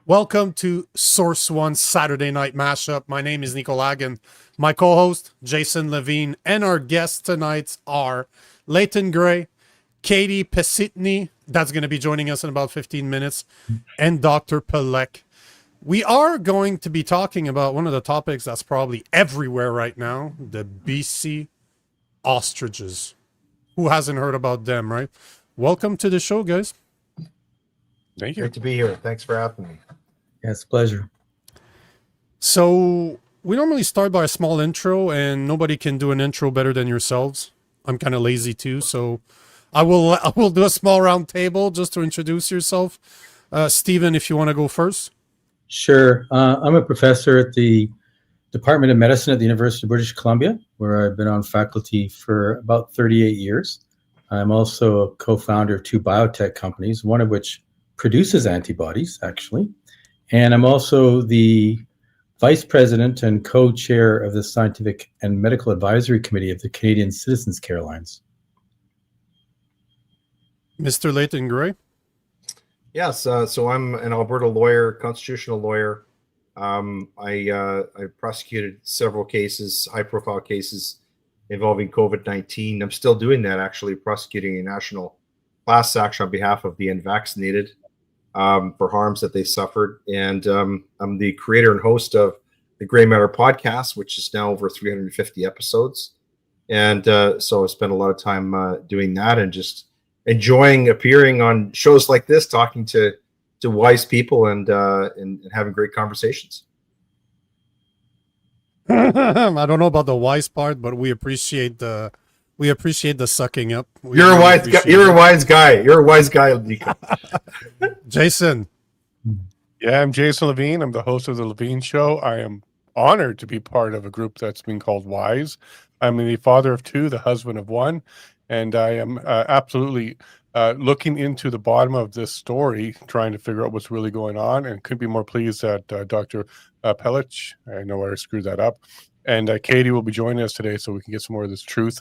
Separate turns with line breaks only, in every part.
Welcome to Source One Saturday Night Mashup. My name is Nico Lagan. My co-host, Jason Lavigne, and our guests tonight are Leighton Grey, Katie Pasitney, that's going to be joining us in about 15 minutes, and Dr. Pelech. We are going to be talking about one of the topics that's probably everywhere right now, the BC Ostriches. Who hasn't heard about them, right? Welcome to the show, guys.
Thank you.
Great to be here. Thanks for having me.
Yeah, it's a pleasure.
So we normally start by a small intro, and nobody can do an intro better than yourselves. I'm kind of lazy too, so I will do a small round table just to introduce yourself. Stephen, if you want to go first.
Sure. I'm a professor at the Department of Medicine at the University of British Columbia, where I've been on faculty for about 38 years. I'm also a co-founder of two biotech companies, one of which produces antibodies, actually. And I'm also the vice president and co-chair of the Scientific and Medical Advisory Committee of the Canadian Citizens Care Alliance.
Mr. Leighton Grey?
Yes, so I'm an Alberta lawyer, constitutional lawyer. I prosecuted several cases, high-profile cases involving COVID-19. I'm still doing that, actually, prosecuting a national class action on behalf of the unvaccinated for harms that they suffered. And I'm the creator and host of the Gray Matter podcast, which is now over 350 episodes. And so I spent a lot of time doing that and just enjoying appearing on shows like this, talking to wise people and having great conversations.
I don't know about the wise part, but we appreciate the sucking up.
You're a wise guy. You're a wise guy. You're a wise guy, Nico.
Jason.
Yeah, I'm Jason Lavigne. I'm the host of the Lavigne Show. I am honored to be part of a group that's been called Wise. I'm the father of two, the husband of one, and I am absolutely looking into the bottom of this story, trying to figure out what's really going on, and could be more pleased that Dr. Pelech, I know I screwed that up, and Katie will be joining us today so we can get some more of this truth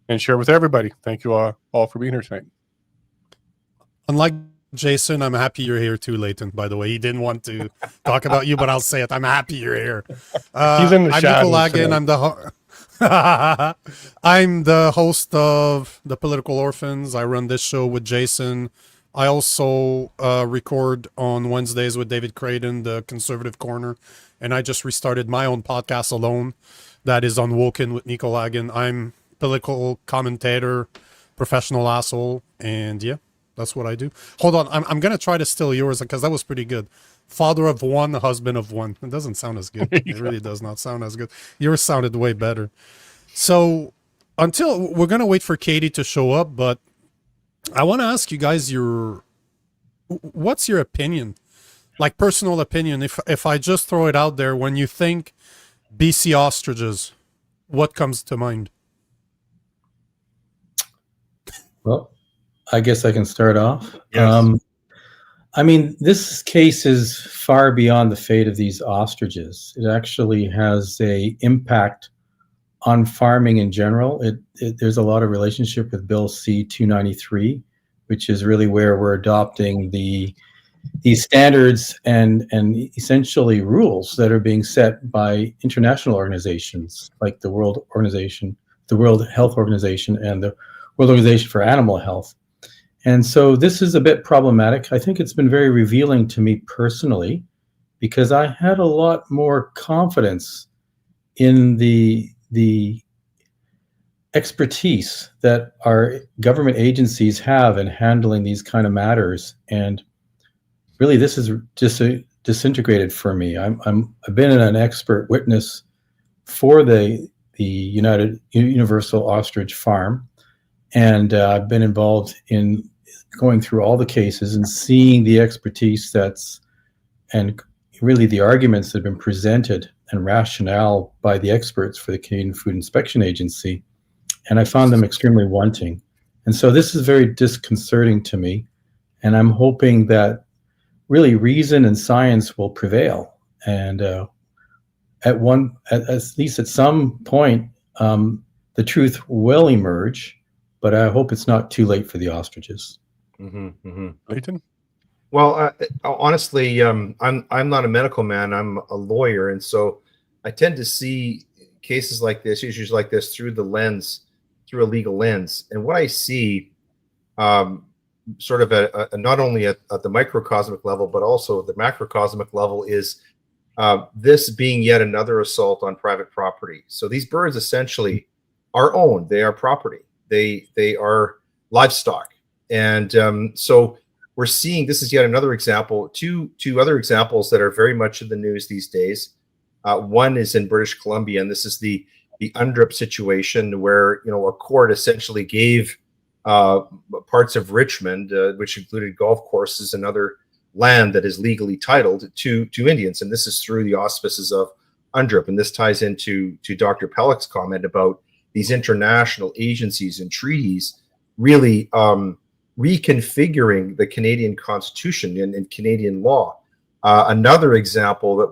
and share with everybody. Thank you all for being here tonight.
Unlike Jason, I'm happy you're here too, Leighton, by the way. He didn't want to talk about you, but I'll say it. I'm happy you're here.
He's in the
I'm
shadows
Nico Lagan. I'm the host of The Political Orphans. I run this show with Jason. I also record on Wednesdays with David Creighton, the Conservative Corner, and I just restarted my own podcast alone that is Unwoken with Nico Lagan. I'm political commentator, professional asshole, and yeah, that's what I do. Hold on, I'm gonna try to steal yours because that was pretty good. Father of one, husband of one. It doesn't sound as good. It really does not sound as good. Yours sounded way better. So until we're gonna wait for Katie to show up, but I want to ask you guys what's your opinion, like personal opinion. If I just throw it out there, when you think BC ostriches, what comes to mind?
Well, I guess I can start off.
Yes.
I mean, this case is far beyond the fate of these ostriches. It actually has an impact on farming in general. There's a lot of relationship with Bill C-293, which is really where we're adopting these standards and essentially rules that are being set by international organizations like the World Health Organization, and the World Organization for Animal Health. And so this is a bit problematic. I think it's been very revealing to me personally, because I had a lot more confidence in the expertise that our government agencies have in handling these kind of matters. And really, this is just disintegrated for me. I've been an expert witness for the Universal Ostrich Farm, and I've been involved in going through all the cases and seeing the expertise and really the arguments that have been presented and rationale by the experts for the Canadian Food Inspection Agency. And I found them extremely wanting. And so this is very disconcerting to me. And I'm hoping that really reason and science will prevail. And at least at some point, the truth will emerge, but I hope it's not too late for the ostriches.
Mm-hmm, mm-hmm.
Leighton?
Well, honestly, I'm not a medical man. I'm a lawyer, and so I tend to see cases like this, issues like this, through through a legal lens. And what I see, um, sort of not only at the microcosmic level, but also the macrocosmic level, is this being yet another assault on private property. So these birds essentially are owned; they are property. They are livestock, and so we're seeing this is yet another example. Two other examples that are very much in the news these days. One is in British Columbia, and this is the UNDRIP situation, where a court essentially gave parts of Richmond, which included golf courses and other land that is legally titled, to Indians, and this is through the auspices of UNDRIP. And this ties into Dr. Pelech's comment about these international agencies and treaties really reconfiguring the Canadian Constitution and Canadian law. Another example that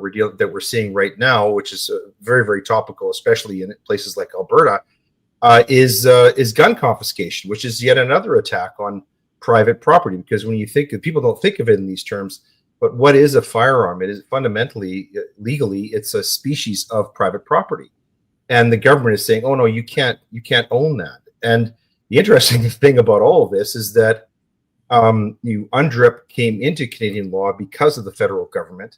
we're seeing right now, which is very, very topical, especially in places like Alberta, is gun confiscation, which is yet another attack on private property. Because when you think, people don't think of it in these terms, but what is a firearm? It is fundamentally, legally, it's a species of private property, and the government is saying, "Oh no, you can't own that." And the interesting thing about all of this is that UNDRIP came into Canadian law because of the federal government.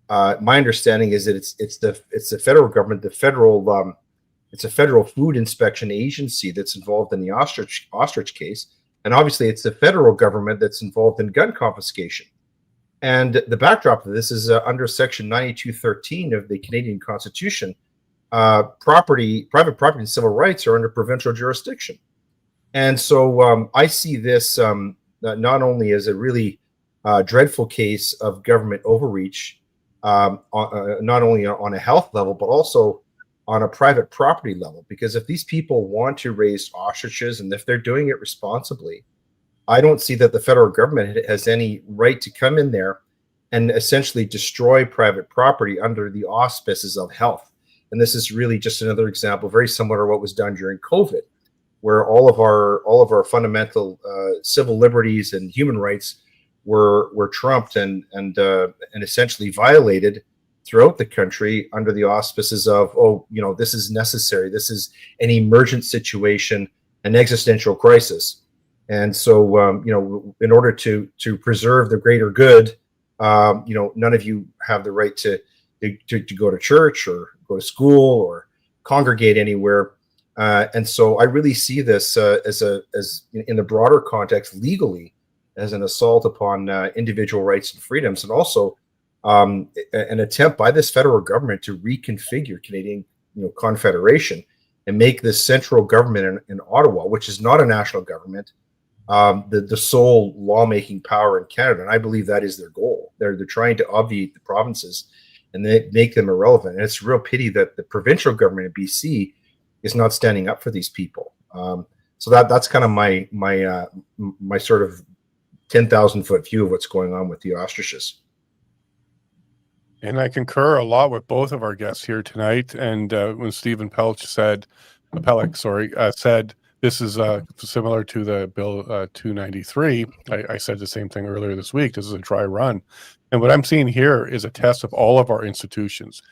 My understanding is that it's the federal government, it's a federal food inspection agency that's involved in the ostrich case, and obviously it's the federal government that's involved in gun confiscation. And the backdrop of this is under Section 9213 of the Canadian Constitution. Private property and civil rights are under provincial jurisdiction. And so I see this not only as a really dreadful case of government overreach, not only on a health level, but also on a private property level. Because if these people want to raise ostriches, and if they're doing it responsibly, I don't see that the federal government has any right to come in there and essentially destroy private property under the auspices of health. And this is really just another example, very similar to what was done during COVID, where all of our fundamental civil liberties and human rights were trumped and essentially violated throughout the country under the auspices of, this is necessary, this is an emergent situation, an existential crisis. And so in order to preserve the greater good, none of you have the right to go to church or go to school or congregate anywhere. And so I really see this as in the broader context, legally, as an assault upon individual rights and freedoms, and also an attempt by this federal government to reconfigure Canadian Confederation and make this central government in Ottawa, which is not a national government, the sole lawmaking power in Canada. And I believe that is their goal. They're trying to obviate the provinces and they make them irrelevant. And it's a real pity that the provincial government in BC is not standing up for these people. So that's kind of my sort of 10,000 foot view of what's going on with the ostriches.
And I concur a lot with both of our guests here tonight. And when Stephen Pelech said this is similar to the Bill 293, I said the same thing earlier this week. This is a dry run. And what I'm seeing here is a test of all of our institutions,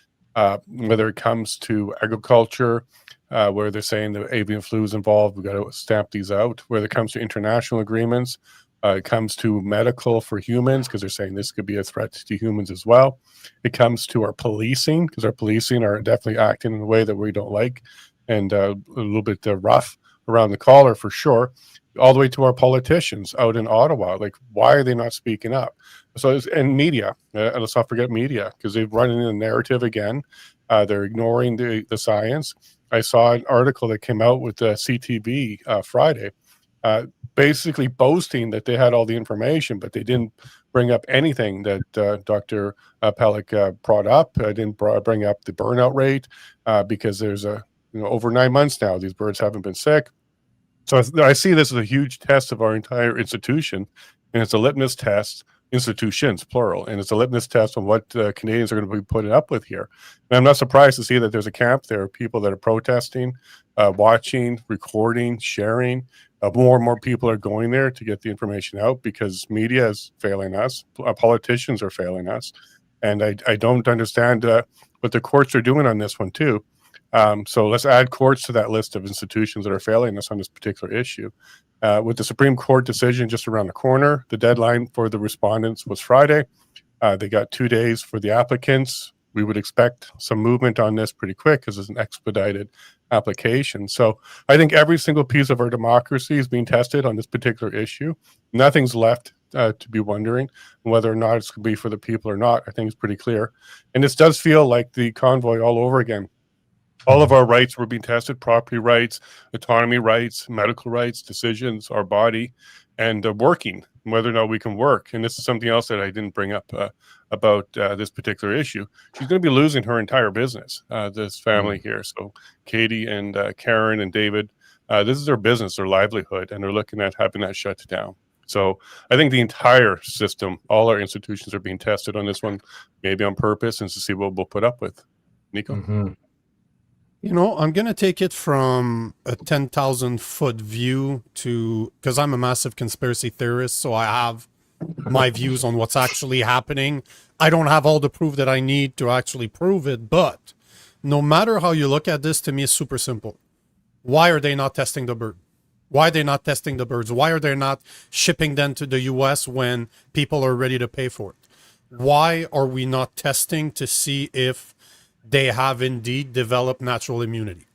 whether it comes to agriculture, where they're saying the avian flu is involved, we've got to stamp these out. Whether it comes to international agreements, it comes to medical for humans, because they're saying this could be a threat to humans as well. It comes to our policing, because our policing are definitely acting in a way that we don't like, and a little bit rough around the collar for sure, all the way to our politicians out in Ottawa. Like, why are they not speaking up? So, and media, let's not forget media, because they've run in the narrative again. They're ignoring the science. I saw an article that came out with the CTV Friday, basically boasting that they had all the information, but they didn't bring up anything that Dr. Pelech brought up. Didn't bring up the burnout rate, because there's over 9 months now, these birds haven't been sick. So I see this as a huge test of our entire institution, and it's a litmus test, institutions, plural, and it's a litmus test on what Canadians are going to be putting up with here. And I'm not surprised to see that there's a camp. There are people that are protesting, watching, recording, sharing, more and more people are going there to get the information out because media is failing us. Politicians are failing us. And I don't understand what the courts are doing on this one too. So let's add courts to that list of institutions that are failing us on this particular issue. With the Supreme Court decision just around the corner, the deadline for the respondents was Friday. They got 2 days for the applicants. We would expect some movement on this pretty quick because it's an expedited application. So I think every single piece of our democracy is being tested on this particular issue. Nothing's left to be wondering whether or not it's going to be for the people or not. I think it's pretty clear. And this does feel like the convoy all over again. All of our rights were being tested, property rights, autonomy rights, medical rights, decisions, our body, and working, whether or not we can work. And this is something else that I didn't bring up about this particular issue. She's going to be losing her entire business, this family here. So Katie and Karen and David, this is their business, their livelihood, and they're looking at having that shut down. So I think the entire system, all our institutions are being tested on this one, maybe on purpose, and to see what we'll put up with. Nico?
Mm-hmm.
You know, I'm going to take it from a 10,000 foot view to, because I'm a massive conspiracy theorist, so I have my views on what's actually happening. I don't have all the proof that I need to actually prove it, but no matter how you look at this, to me, it's super simple. Why are they not testing the bird? Why are they not testing the birds? Why are they not shipping them to the US when people are ready to pay for it? Why are we not testing to see if they have indeed developed natural immunity?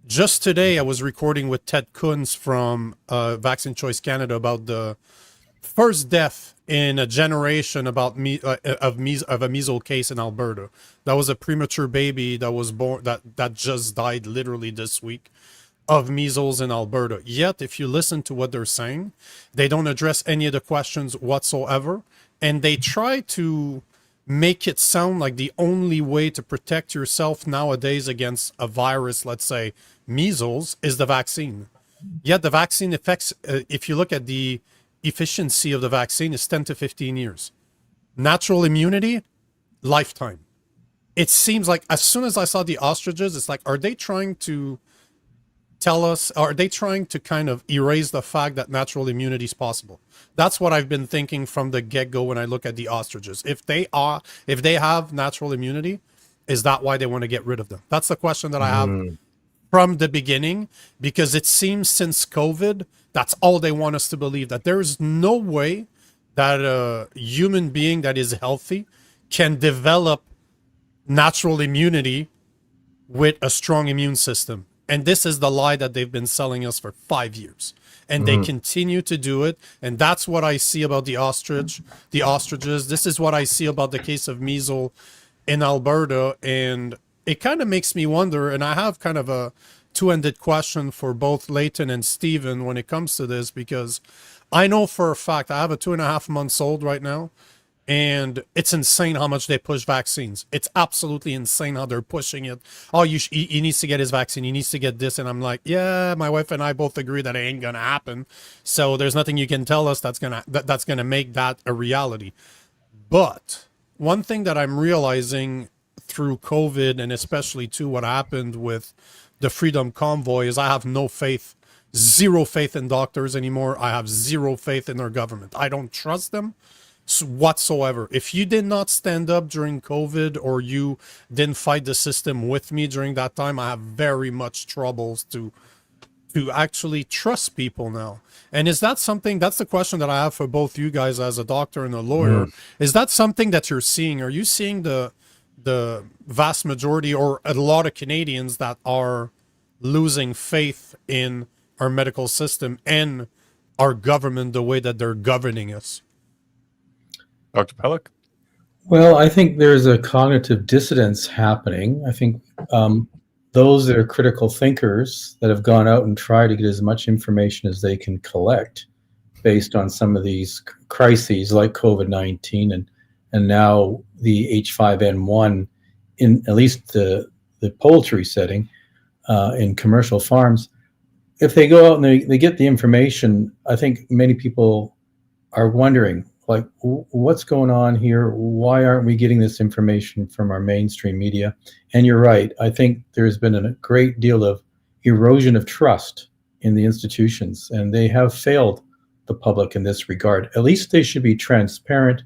Just today, I was recording with Ted Kunz from Vaccine Choice Canada about the first death in a generation about of a measles case in Alberta. That was a premature baby that was born that just died literally this week of measles in Alberta. Yet, if you listen to what they're saying, they don't address any of the questions whatsoever, and they try to make it sound like the only way to protect yourself nowadays against a virus, let's say measles, is the vaccine. Yet the vaccine affects, if you look at the efficiency of the vaccine, is 10 to 15 years. Natural immunity, lifetime. It seems like as soon as I saw the ostriches, it's like, are they trying to tell us, are they trying to kind of erase the fact that natural immunity is possible? That's what I've been thinking from the get-go when I look at the ostriches. If they have natural immunity, is that why they want to get rid of them? That's the question that I have from the beginning, because it seems since COVID, that's all they want us to believe, that there is no way that a human being that is healthy can develop natural immunity with a strong immune system. And this is the lie that they've been selling us for 5 years. And they continue to do it. And that's what I see about the ostriches. This is what I see about the case of measles in Alberta. And it kind of makes me wonder, and I have kind of a two-ended question for both Leighton and Stephen when it comes to this, because I know for a fact, I have a 2.5 months old right now, and it's insane how much they push vaccines. It's absolutely insane how they're pushing it. Oh, he needs to get his vaccine. He needs to get this. And I'm like, yeah, my wife and I both agree that it ain't going to happen. So there's nothing you can tell us that's going to make that a reality. But one thing that I'm realizing through COVID, and especially too what happened with the Freedom Convoy, is I have no faith, zero faith in doctors anymore. I have zero faith in our government. I don't trust them whatsoever. If you did not stand up during COVID, or you didn't fight the system with me during that time, I have very much troubles to actually trust people now. And is that something, that's the question that I have for both you guys as a doctor and a lawyer. Is that something that you're seeing? Are you seeing the vast majority or a lot of Canadians that are losing faith in our medical system and our government, the way that they're governing us?
Dr. Pelech?
Well, I think there's a cognitive dissonance happening. I think those that are critical thinkers that have gone out and tried to get as much information as they can collect based on some of these crises like COVID-19 and now the H5N1, in at least the poultry setting, in commercial farms, if they go out and they get the information, I think many people are wondering, like, what's going on here? Why aren't we getting this information from our mainstream media? And you're right. I think there's been a great deal of erosion of trust in the institutions, and they have failed the public in this regard. At least they should be transparent,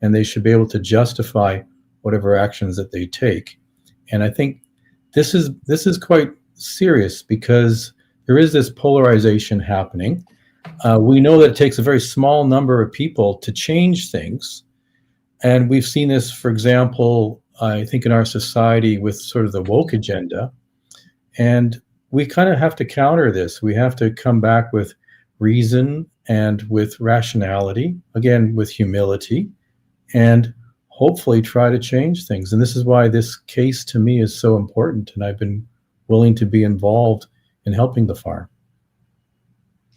and they should be able to justify whatever actions that they take. And I think this is quite serious, because there is this polarization happening. We know that it takes a very small number of people to change things. And we've seen this, for example, I think in our society with sort of the woke agenda. And we kind of have to counter this. We have to come back with reason and with rationality, again, with humility, and hopefully try to change things. And this is why this case to me is so important. And I've been willing to be involved in helping the farm.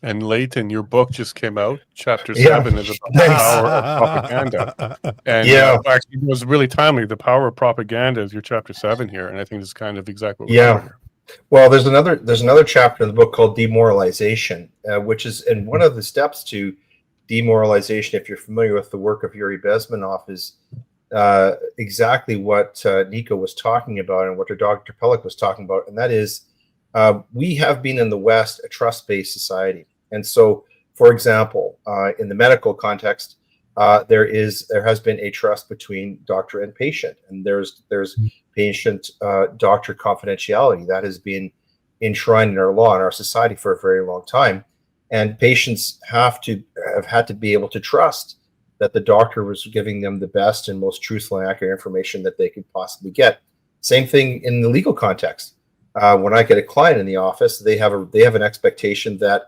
And Leighton, your book just came out. Chapter 7 is about the power of propaganda. And actually, it was really timely. The power of propaganda is your chapter 7 here, and I think this is kind of exactly what we're doing here.
Well, there's another chapter in the book called Demoralization, which is, and one of the steps to demoralization, if you're familiar with the work of Yuri Bezmenov, is exactly what Nico was talking about and what Dr. Pelech was talking about, and that is we have been in the West a trust-based society. And so, for example, in the medical context, there has been a trust between doctor and patient, and there's patient-doctor confidentiality that has been enshrined in our law in our society for a very long time. And patients have had to be able to trust that the doctor was giving them the best and most truthful and accurate information that they could possibly get. Same thing in the legal context. When I get a client in the office, they have an expectation that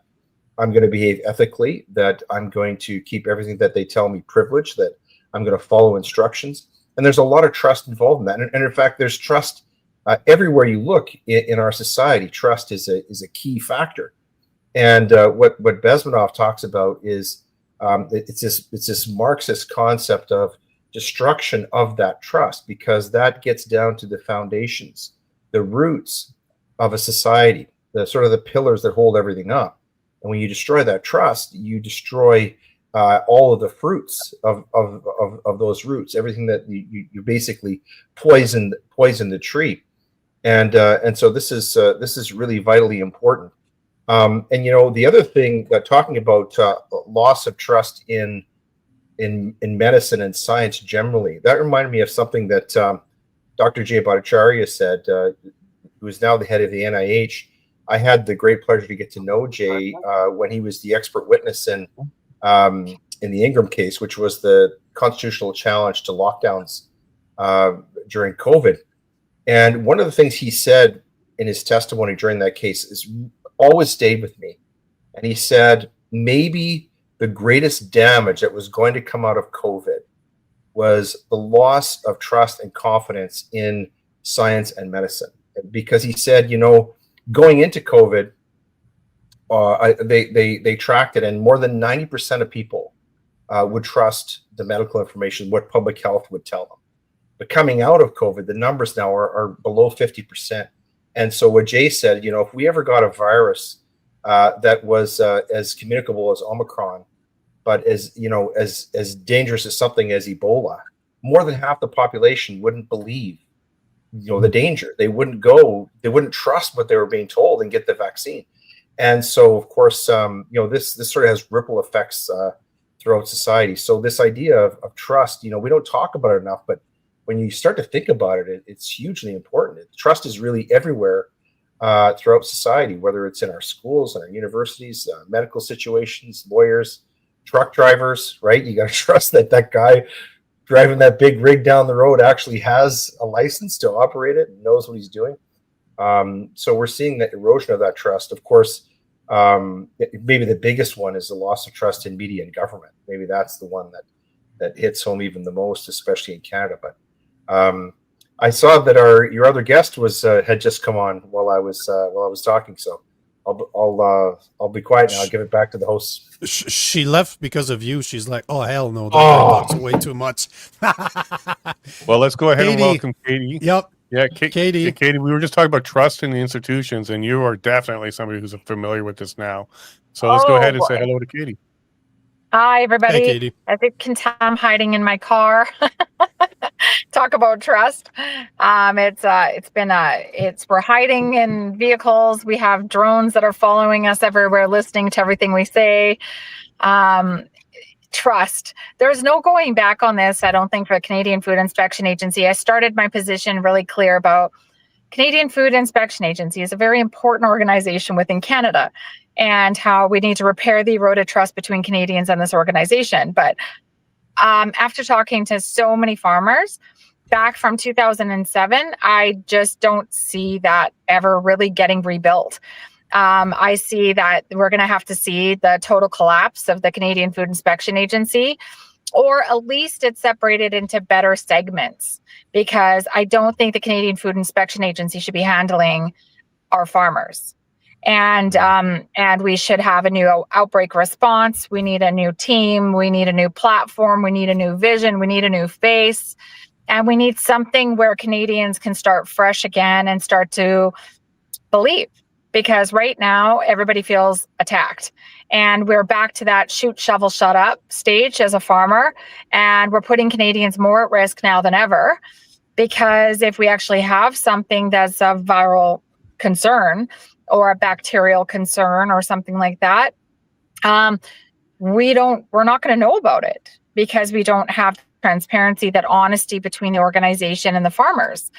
I'm going to behave ethically, that I'm going to keep everything that they tell me privileged, that I'm going to follow instructions. And there's a lot of trust involved in that. And in fact, there's trust everywhere you look in our society. Trust is a key factor. And what Bezmenov talks about is it's this Marxist concept of destruction of that trust, because that gets down to the foundations, the roots of a society, the sort of the pillars that hold everything up. And when you destroy that trust, you destroy all of the fruits of those roots. Everything that you basically poison the tree, and so this is really vitally important. And the other thing, talking about loss of trust in medicine and science generally, that reminded me of something that Dr. Jay Bhattacharya said, who is now the head of the NIH. I had the great pleasure to get to know Jay when he was the expert witness in the Ingram case, which was the constitutional challenge to lockdowns during COVID. And one of the things he said in his testimony during that case is always stayed with me. And he said, maybe the greatest damage that was going to come out of COVID was the loss of trust and confidence in science and medicine. Because he said, going into COVID, they tracked it, and more than 90% of people would trust the medical information, what public health would tell them. But coming out of COVID, the numbers now are below 50%. And so what Jay said, if we ever got a virus that was as communicable as Omicron, but as dangerous as something as Ebola, more than half the population wouldn't believe the danger. They wouldn't trust what they were being told and get the vaccine. And so, of course, this sort of has ripple effects throughout society. So this idea of trust, we don't talk about it enough, but when you start to think about it, it's hugely important. Trust is really everywhere throughout society, whether it's in our schools, in our universities, medical situations, lawyers, truck drivers, right? You got to trust that guy driving that big rig down the road actually has a license to operate it and knows what he's doing. So we're seeing the erosion of that trust. Of course, maybe the biggest one is the loss of trust in media and government. Maybe that's the one that hits home even the most, especially in Canada. But I saw that your other guest had just come on while I was talking. So I'll be quiet now. I'll give it back to the host.
She left because of you. She's like, oh hell no, that talks way too much.
Well, let's go ahead and welcome Katie.
Yep.
Yeah,
Katie.
Katie, we were just talking about trust in the institutions, and you are definitely somebody who's familiar with this now. So let's go ahead and say hello to Katie.
Hi, everybody.
Hey, Katie.
As you can tell, I'm hiding in my car. Talk about trust. We're hiding in vehicles. We have drones that are following us everywhere, listening to everything we say. Trust. There's no going back on this, I don't think, for the Canadian Food Inspection Agency. I started my position really clear about Canadian Food Inspection Agency is a very important organization within Canada, and how we need to repair the eroded trust between Canadians and this organization. But after talking to so many farmers back from 2007, I just don't see that ever really getting rebuilt. I see that we're going to have to see the total collapse of the Canadian Food Inspection Agency, or at least it's separated into better segments, because I don't think the Canadian Food Inspection Agency should be handling our farmers. And we should have a new outbreak response. We need a new team. We need a new platform. We need a new vision. We need a new face. And we need something where Canadians can start fresh again and start to believe. Because right now, everybody feels attacked. And we're back to that shoot, shovel, shut up stage as a farmer. And we're putting Canadians more at risk now than ever. Because if we actually have something that's a viral concern or a bacterial concern or something like that, we're not going to know about it, because we don't have transparency, that honesty between the organization and the farmers.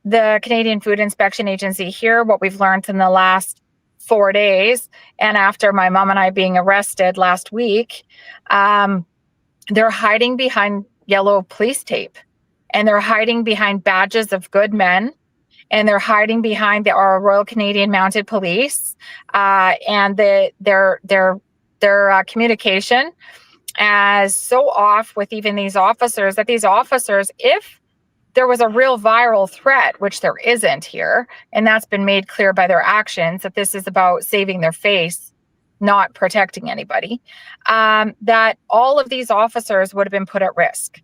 The Canadian Food Inspection Agency here, what we've learned in the last 4 days, and after my mom and I being arrested last week, they're hiding behind yellow police tape, and they're hiding behind badges of good men, and they're hiding behind our Royal Canadian Mounted Police, and their communication as so off with even these officers, that these officers, if there was a real viral threat, which there isn't here, and that's been made clear by their actions, that this is about saving their face, not protecting anybody, that all of these officers would have been put at risk.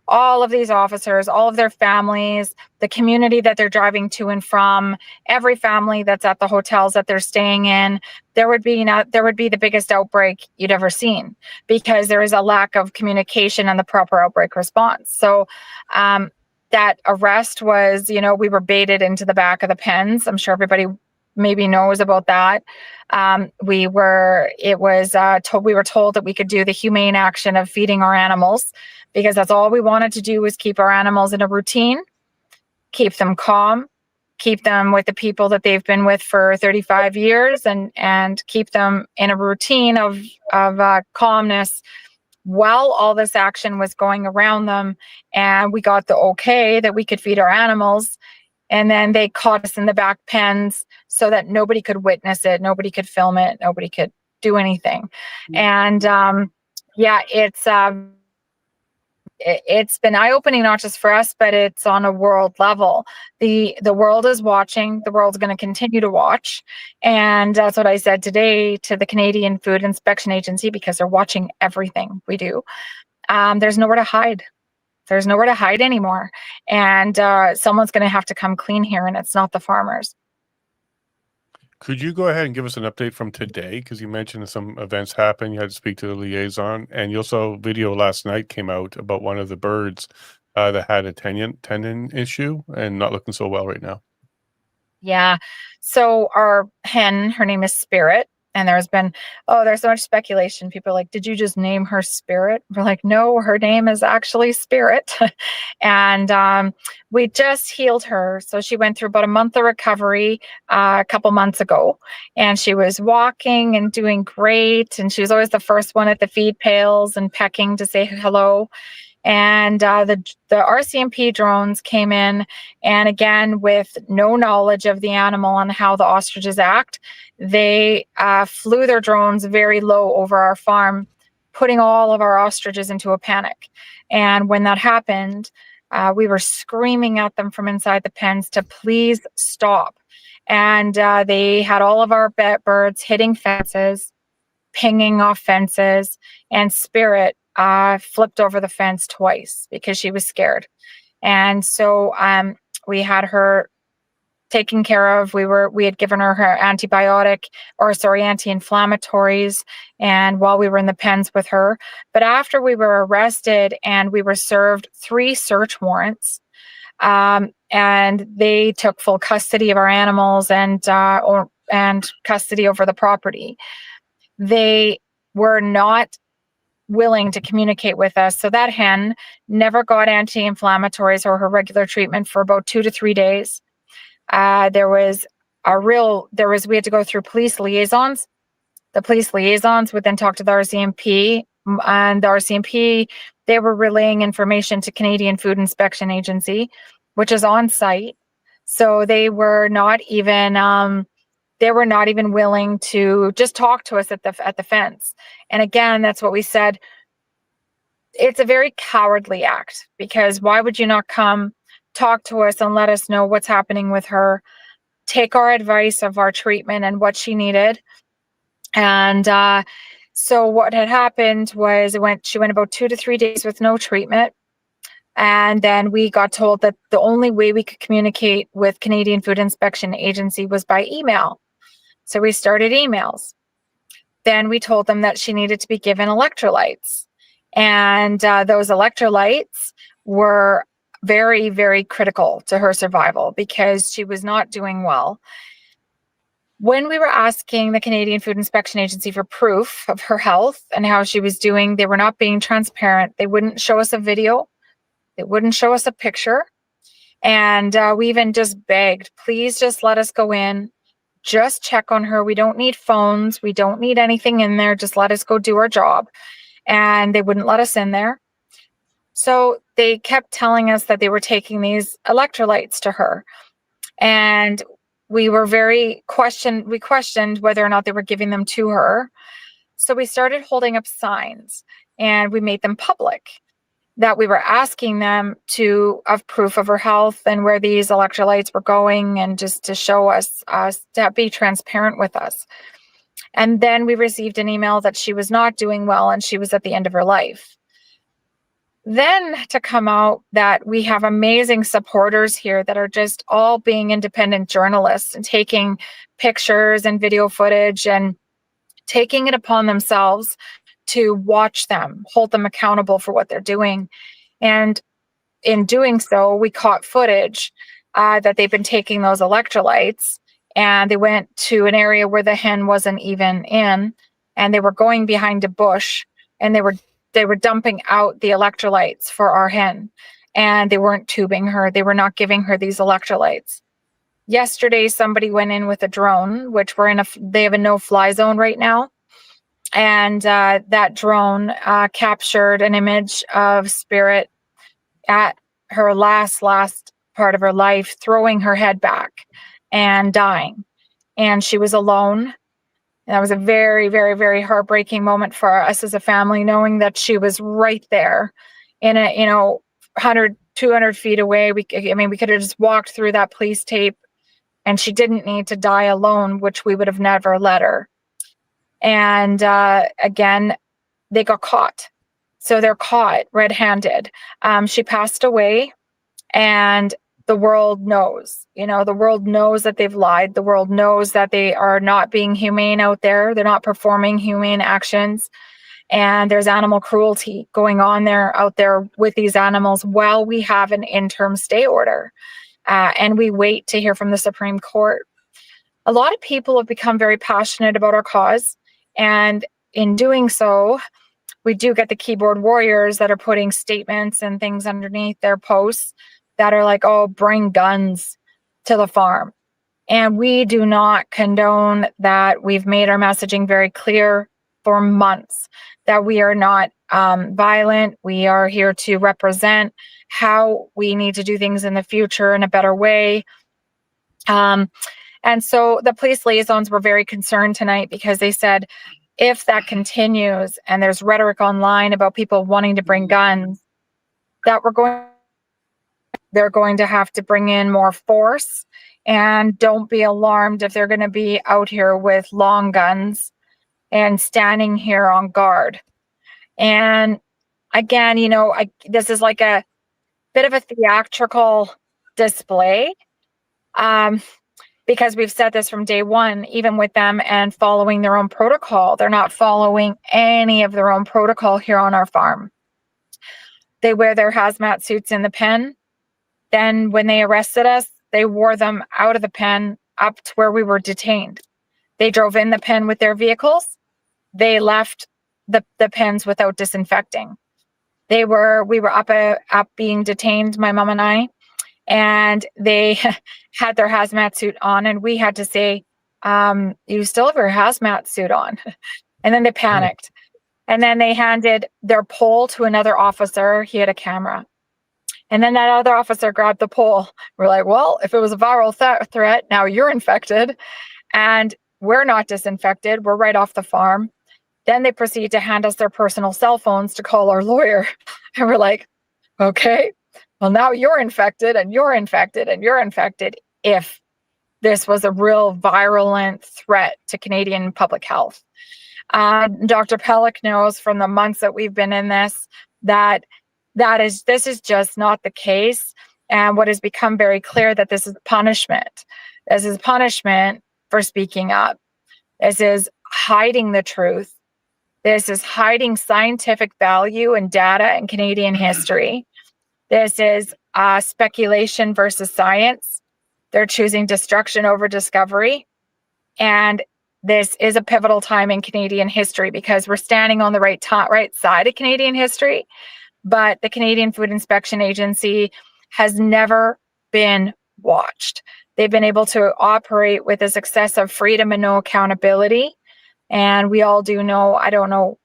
All of these officers, all of their families, the community that they're driving to and from, every family that's at the hotels that they're staying in, there would be the biggest outbreak you'd ever seen, because there is a lack of communication and the proper outbreak response. So that arrest was, we were baited into the back of the pens. I'm sure everybody maybe knows about that. We were told that we could do the humane action of feeding our animals, because that's all we wanted to do, was keep our animals in a routine, keep them calm, keep them with the people that they've been with for 35 years, and keep them in a routine of calmness while all this action was going around them. And we got the okay that we could feed our animals. And then they caught us in the back pens so that nobody could witness it, nobody could film it, nobody could do anything. And it's been eye-opening, not just for us, but it's on a world level. The world is watching. The world's going to continue to watch. And that's what I said today to the Canadian Food Inspection Agency, because they're watching everything we do. There's nowhere to hide. There's nowhere to hide anymore. And someone's going to have to come clean here, and it's not the farmers.
Could you go ahead and give us an update from today? Because you mentioned some events happened. You had to speak to the liaison. And you also, video last night came out about one of the birds that had a tendon issue and not looking so well right now.
Yeah. So our hen, her name is Spirit. And there's so much speculation. People are like, did you just name her Spirit? We're like, no, her name is actually Spirit. And we just healed her. So she went through about a month of recovery a couple months ago. And she was walking and doing great. And she was always the first one at the feed pails and pecking to say hello. And the RCMP drones came in, and again, with no knowledge of the animal on how the ostriches act, they flew their drones very low over our farm, putting all of our ostriches into a panic. And when that happened, we were screaming at them from inside the pens to please stop. And they had all of our birds hitting fences, pinging off fences, and Spirit flipped over the fence twice because she was scared. And so we had her taken care of. We had given her anti-inflammatories, and while we were in the pens with her. But after we were arrested and we were served 3 search warrants, and they took full custody of our animals and custody over the property. They were not willing to communicate with us. So that hen never got anti-inflammatories or her regular treatment for about 2 to 3 days. We had to go through police liaisons. The police liaisons would then talk to the RCMP, and the RCMP, they were relaying information to Canadian Food Inspection Agency, which is on site. So they were not even willing to just talk to us at the fence. And again, that's what we said. It's a very cowardly act, because why would you not come talk to us and let us know what's happening with her, take our advice of our treatment and what she needed. And so what had happened was she went about 2 to 3 days with no treatment. And then we got told that the only way we could communicate with Canadian Food Inspection Agency was by email. So we started emails. Then we told them that she needed to be given electrolytes. And those electrolytes were very, very critical to her survival because she was not doing well. When we were asking the Canadian Food Inspection Agency for proof of her health and how she was doing, they were not being transparent. They wouldn't show us a video. They wouldn't show us a picture. And we even just begged, please just let us go in, just check on her. We don't need phones. We don't need anything in there. Just let us go do our job. And they wouldn't let us in there. So they kept telling us that they were taking these electrolytes to her. And we questioned whether or not they were giving them to her. So we started holding up signs, and we made them public, that we were asking them of proof of her health and where these electrolytes were going, and just to show us to be transparent with us. And then we received an email that she was not doing well and she was at the end of her life. Then to come out that we have amazing supporters here that are just all being independent journalists and taking pictures and video footage and taking it upon themselves to watch them, hold them accountable for what they're doing. And in doing so, we caught footage that they've been taking those electrolytes, and they went to an area where the hen wasn't even in, and they were going behind a bush, and they were dumping out the electrolytes for our hen, and they weren't tubing her. They were not giving her these electrolytes. Yesterday, somebody went in with a drone, which they have a no-fly zone right now. And that drone captured an image of Spirit at her last part of her life, throwing her head back and dying. And she was alone. And that was a very, very, very heartbreaking moment for us as a family, knowing that she was right there in 100, 200 feet away. We could have just walked through that police tape, and she didn't need to die alone, which we would have never let her. And again, they got caught. So they're caught red-handed. She passed away, and the world knows. The world knows that they've lied. The world knows that they are not being humane out there. They're not performing humane actions. And there's animal cruelty going on out there with these animals while we have an interim stay order. And we wait to hear from the Supreme Court. A lot of people have become very passionate about our cause. And in doing so, we do get the keyboard warriors that are putting statements and things underneath their posts that are like, oh, bring guns to the farm. And we do not condone that. We've made our messaging very clear for months that we are not violent. We are here to represent how we need to do things in the future in a better way. And so the police liaisons were very concerned tonight, because they said, if that continues and there's rhetoric online about people wanting to bring guns, that they're going to have to bring in more force. And don't be alarmed if they're going to be out here with long guns and standing here on guard. And again, this is like a bit of a theatrical display. because we've said this from day one, even with them and following their own protocol. They're not following any of their own protocol here on our farm. They wear their hazmat suits in the pen. Then when they arrested us, they wore them out of the pen up to where we were detained. They drove in the pen with their vehicles. They left the pens without disinfecting. We were up being detained, my mom and I, and they had their hazmat suit on, and we had to say, you still have your hazmat suit on. And then they panicked. And then they handed their pole to another officer. He had a camera. And then that other officer grabbed the pole. We're like, well, if it was a viral threat, now you're infected. And we're not disinfected. We're right off the farm. Then they proceed to hand us their personal cell phones to call our lawyer. And we're like, okay, well, now you're infected and you're infected and you're infected if this was a real virulent threat to Canadian public health. Dr. Pelech knows from the months that we've been in this that this is just not the case. And what has become very clear that this is punishment. This is punishment for speaking up. This is hiding the truth. This is hiding scientific value and data in Canadian history. This is speculation versus science. They're choosing destruction over discovery. And this is a pivotal time in Canadian history because we're standing on the right side of Canadian history. But the Canadian Food Inspection Agency has never been watched. They've been able to operate with this excessive freedom and no accountability. And we all do know, I don't know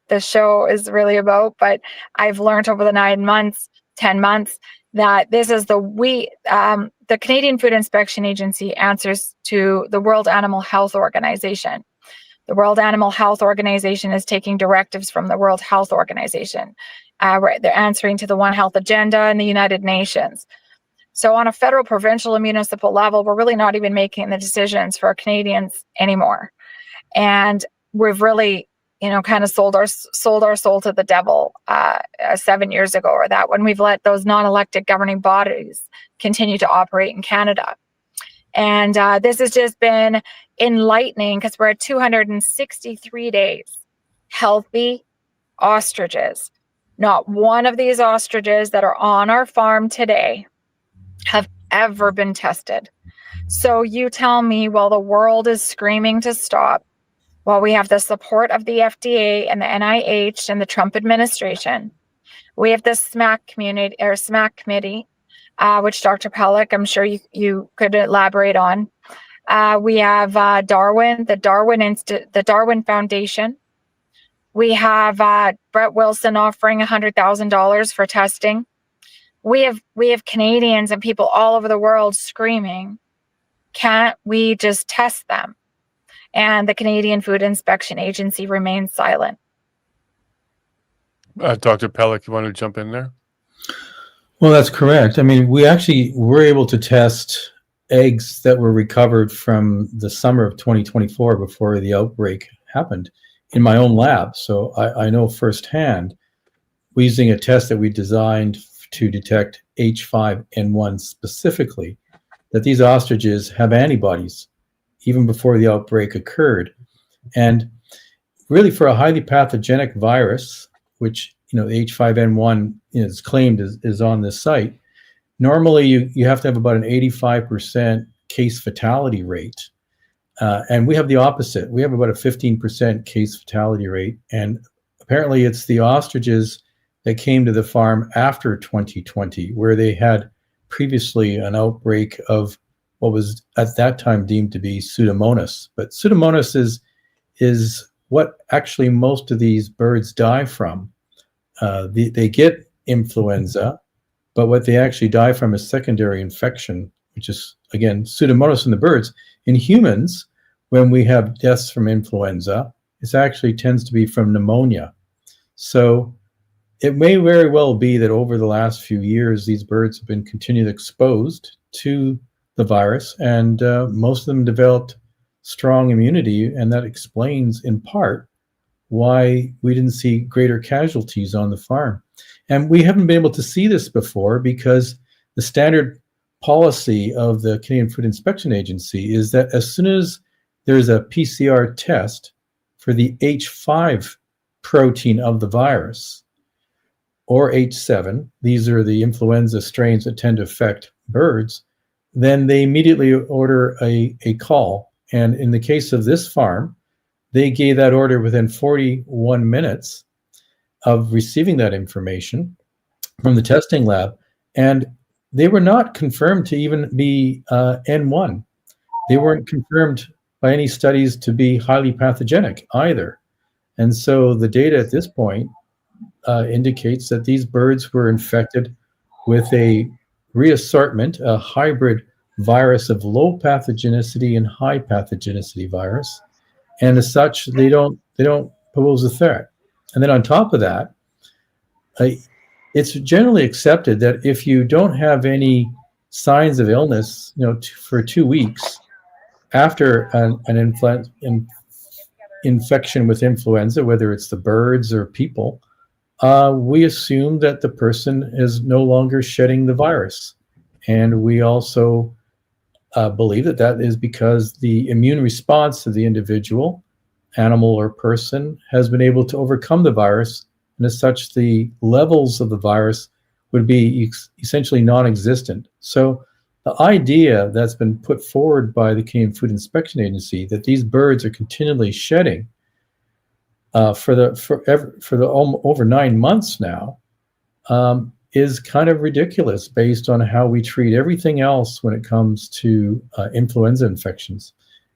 the show is really about, but I've learned over the 10 months, that this is the Canadian Food Inspection Agency answers to the World Animal Health Organization. The World Animal Health Organization is taking directives from the World Health Organization. They're answering to the One Health agenda and the United Nations. So on a federal, provincial, and municipal level, we're really not even making the decisions for Canadians anymore. And we've really, kind of sold our soul to the devil 7 years ago, or that, when we've let those non-elected governing bodies continue to operate in Canada. And this has just been enlightening because we're at 263 days healthy ostriches. Not one of these ostriches that are on our farm today have ever been tested. So you tell me, while the world is screaming to stop, while we have the support of the FDA and the NIH and the Trump administration, we have the SMAC committee, which Dr. Pelech, I'm sure you could elaborate on. We have the Darwin Foundation. We have Brett Wilson offering $100,000 for testing. We have Canadians and people all over the world screaming, can't we just test them? And the Canadian Food Inspection Agency remains silent.
Dr. Pelech, you want to jump in there?
Well, that's correct. I mean, we actually were able to test eggs that were recovered from the summer of 2024 before the outbreak happened in my own lab. So I know firsthand, using a test that we designed to detect H5N1 specifically, that these ostriches have antibodies even before the outbreak occurred. And really, for a highly pathogenic virus, which the H5N1 is claimed is on this site, normally you have to have about an 85% case fatality rate. And we have the opposite. We have about a 15% case fatality rate. And apparently it's the ostriches that came to the farm after 2020, where they had previously an outbreak of what was at that time deemed to be Pseudomonas. But Pseudomonas is what actually most of these birds die from. They get influenza, but what they actually die from is secondary infection, which is, again, Pseudomonas in the birds. In humans, when we have deaths from influenza, it actually tends to be from pneumonia. So it may very well be that over the last few years, these birds have been continually exposed to the virus, and most of them developed strong immunity, and that explains in part why we didn't see greater casualties on the farm. And we haven't been able to see this before because the standard policy of the Canadian Food Inspection Agency is that as soon as there's a PCR test for the H5 protein of the virus, or H7, these are the influenza strains that tend to affect birds, then they immediately order a call. And in the case of this farm, they gave that order within 41 minutes of receiving that information from the testing lab. And they were not confirmed to even be N1. They weren't confirmed by any studies to be highly pathogenic either. And so the data at this point indicates that these birds were infected with a reassortment, a hybrid virus of low pathogenicity and high pathogenicity virus. And as such, they don't pose a threat. And then on top of that, it's generally accepted that if you don't have any signs of illness, for 2 weeks after an infection with influenza, whether it's the birds or people, we assume that the person is no longer shedding the virus. And we also believe that that is because the immune response of the individual, animal or person, has been able to overcome the virus. And as such, the levels of the virus would be essentially non-existent. So the idea that's been put forward by the Canadian Food Inspection Agency that these birds are continually shedding for over 9 months now is kind of ridiculous based on how we treat everything else when it comes to influenza infections.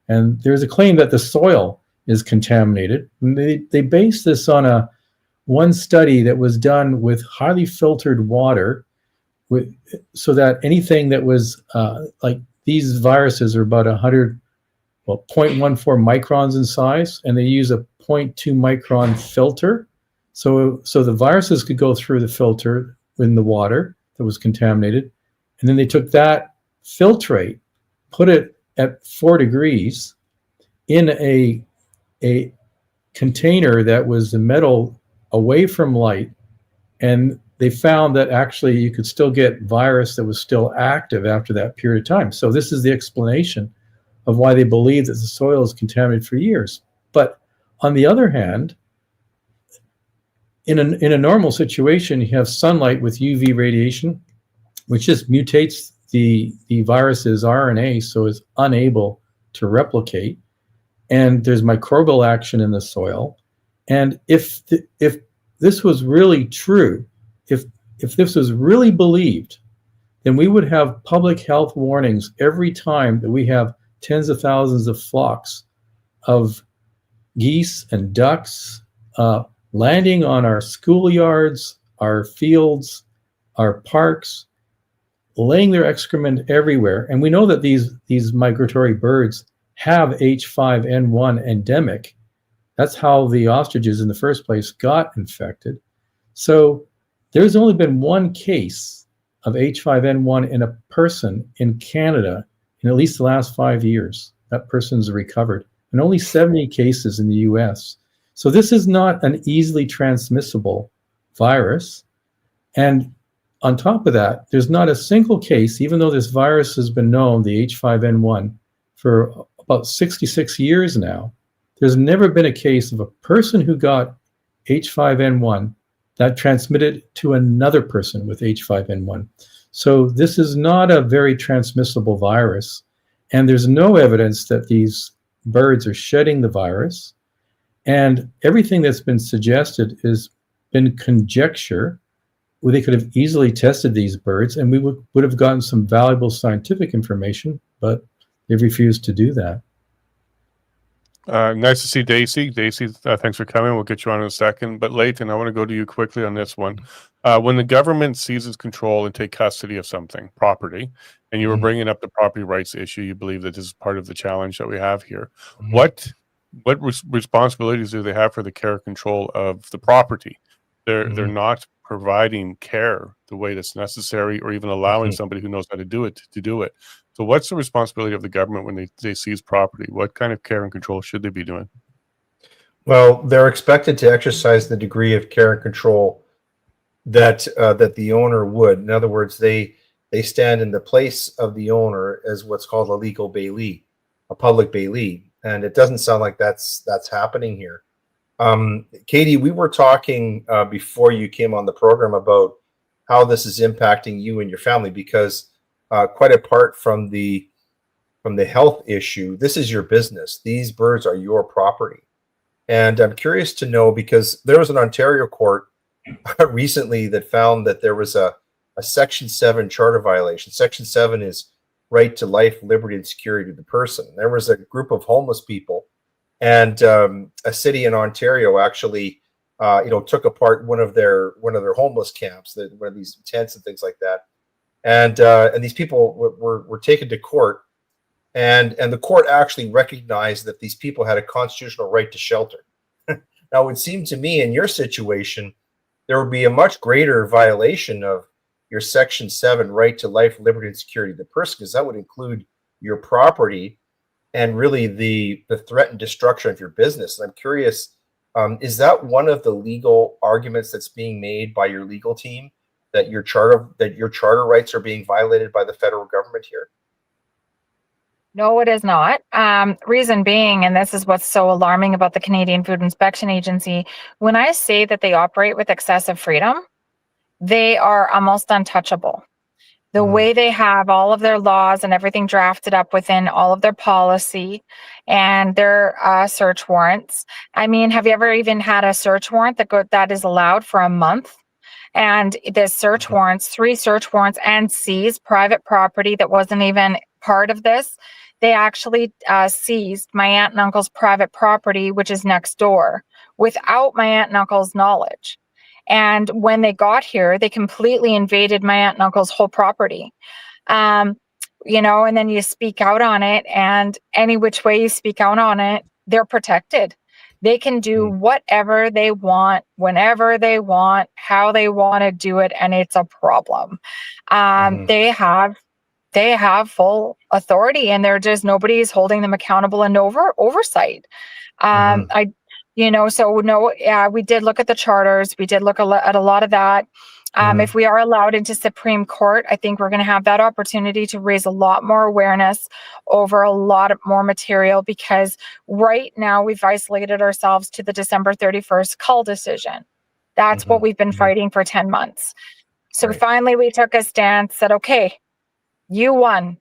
And there's a claim that the soil is contaminated. And they base this on one study that was done with highly filtered water, so that anything that was like these viruses are about 0.14 microns in size, and they use a 0.2 micron filter. So the viruses could go through the filter in the water that was contaminated. And then they took that filtrate, put it at 4 degrees in a container that was the metal away from light. And they found that actually you could still get virus that was still active after that period of time. So this is the explanation of why they believe that the soil is contaminated for years. But on the other hand, in a normal situation, you have sunlight with UV radiation, which just mutates the virus's RNA, so it's unable to replicate. And there's microbial action in the soil. And if this was really true, if this was really believed, then we would have public health warnings every time that we have tens of thousands of flocks of geese and ducks landing on our schoolyards, our fields, our parks, laying their excrement everywhere. And we know that these migratory birds have H5N1 endemic. That's how the ostriches in the first place got infected. So there's only been one case of H5N1 in a person in Canada in at least the last 5 years. That person's recovered. And only 70 cases in the US. So this is not an easily transmissible virus. And on top of that, there's not a single case, even though this virus has been known, the H5N1, for about 66 years now. There's never been a case of a person who got H5N1 that transmitted to another person with H5N1. So this is not a very transmissible virus. And there's no evidence that these birds are shedding the virus. And everything that's been suggested has been conjecture, where they could have easily tested these birds and we would have gotten some valuable scientific information, but they've refused to do that.
Nice to see Daisy. Daisy, thanks for coming. We'll get you on in a second. But Leighton, I want to go to you quickly on this one. When the government seizes control and take custody of something, property, and you were bringing up the property rights issue, you believe that this is part of the challenge that we have here. What responsibilities do they have for the care and control of the property? They're not providing care the way that's necessary, or even allowing somebody who knows how to do it to do it. So what's the responsibility of the government when they seize property? What kind of care and control should they be doing?
Well, they're expected to exercise the degree of care and control that that the owner would. In other words, they they stand in the place of the owner as what's called a legal bailee, a public bailee, and it doesn't sound like that's happening here. Katie, we were talking before you came on the program about how this is impacting you and your family, because quite apart from the health issue, this is your business. These birds are your property. And I'm curious to know, because there was an Ontario court recently that found that there was a Section 7 charter violation. Section 7 is right to life, liberty, and security of the person. There was a group of homeless people, and a city in Ontario actually, took apart one of their homeless camps, one of these tents and things like that, and these people were taken to court, and the court actually recognized that these people had a constitutional right to shelter. Now, it would seem to me in your situation, there would be a much greater violation of your Section 7 right to life, liberty, and security of the person, because that would include your property and really the threat and destruction of your business. And I'm curious, is that one of the legal arguments that's being made by your legal team, that your charter rights are being violated by the federal government here?
No, it is not. Reason being, and this is what's so alarming about the Canadian Food Inspection Agency, when I say that they operate with excessive freedom, they are almost untouchable. The way they have all of their laws and everything drafted up within all of their policy and their search warrants. I mean, have you ever even had a search warrant that is allowed for a month? And the search warrants, 3 search warrants, and seized private property that wasn't even part of this. They actually seized my aunt and uncle's private property, which is next door, without my aunt and uncle's knowledge. And when they got here, they completely invaded my aunt and uncle's whole property. And then you speak out on it, and any which way you speak out on it, they're protected. They can do whatever they want, whenever they want, how they want to do it, and it's a problem. They have full authority, and nobody's holding them accountable and oversight. We did look at the charters. We did look at a lot of that. If we are allowed into Supreme Court, I think we're going to have that opportunity to raise a lot more awareness over a lot more material, because right now we've isolated ourselves to the December 31st Cull decision. That's what we've been fighting for 10 months. So finally we took a stance, said, okay, you won.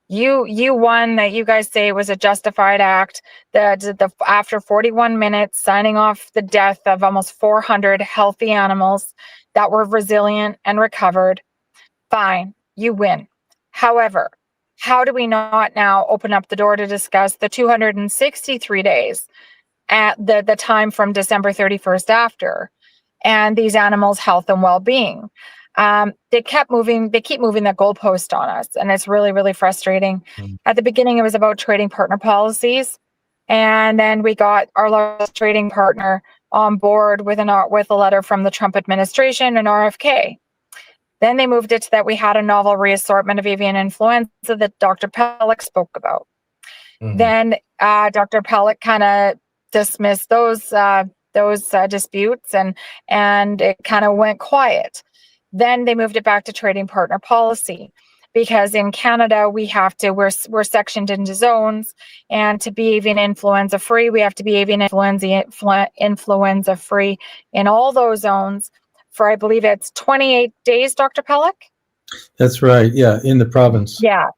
You won that you guys say it was a justified act. After 41 minutes, signing off the death of almost 400 healthy animals that were resilient and recovered. Fine, you win. However, how do we not now open up the door to discuss the 263 days at the time from December 31st after, and these animals' health and well-being? They keep moving the goalpost on us, and it's really, really frustrating. At the beginning, it was about trading partner policies, and then we got our largest trading partner on board with a letter from the Trump administration, an RFK. Then they moved it to that we had a novel reassortment of avian influenza that Dr. Pelech spoke about. Then Dr. Pelech kind of dismissed those disputes, and it kind of went quiet. Then they moved it back to trading partner policy, because in Canada we're sectioned into zones, and to be avian influenza free, we have to be avian influenza free in all those zones for, I believe it's 28 days, Dr. Pelech?
That's right. Yeah, in the province.
Yeah.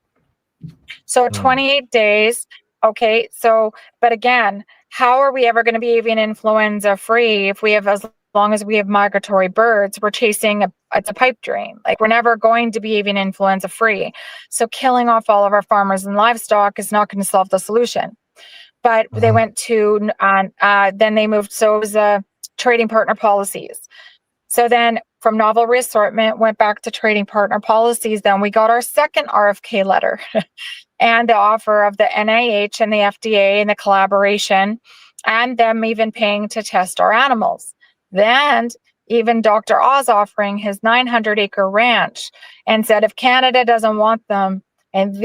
So 28 days. Okay. So, but again, how are we ever going to be avian influenza free if we have, as long as we have migratory birds, we're chasing it's a pipe dream. Like, we're never going to be avian influenza free. So killing off all of our farmers and livestock is not going to solve the solution. But they went to, then they moved, so it was trading partner policies. So then from novel reassortment, went back to trading partner policies. Then we got our second RFK letter and the offer of the NIH and the FDA and the collaboration, and them even paying to test our animals. Then even Dr. Oz offering his 900-acre ranch, and said if Canada doesn't want them, and if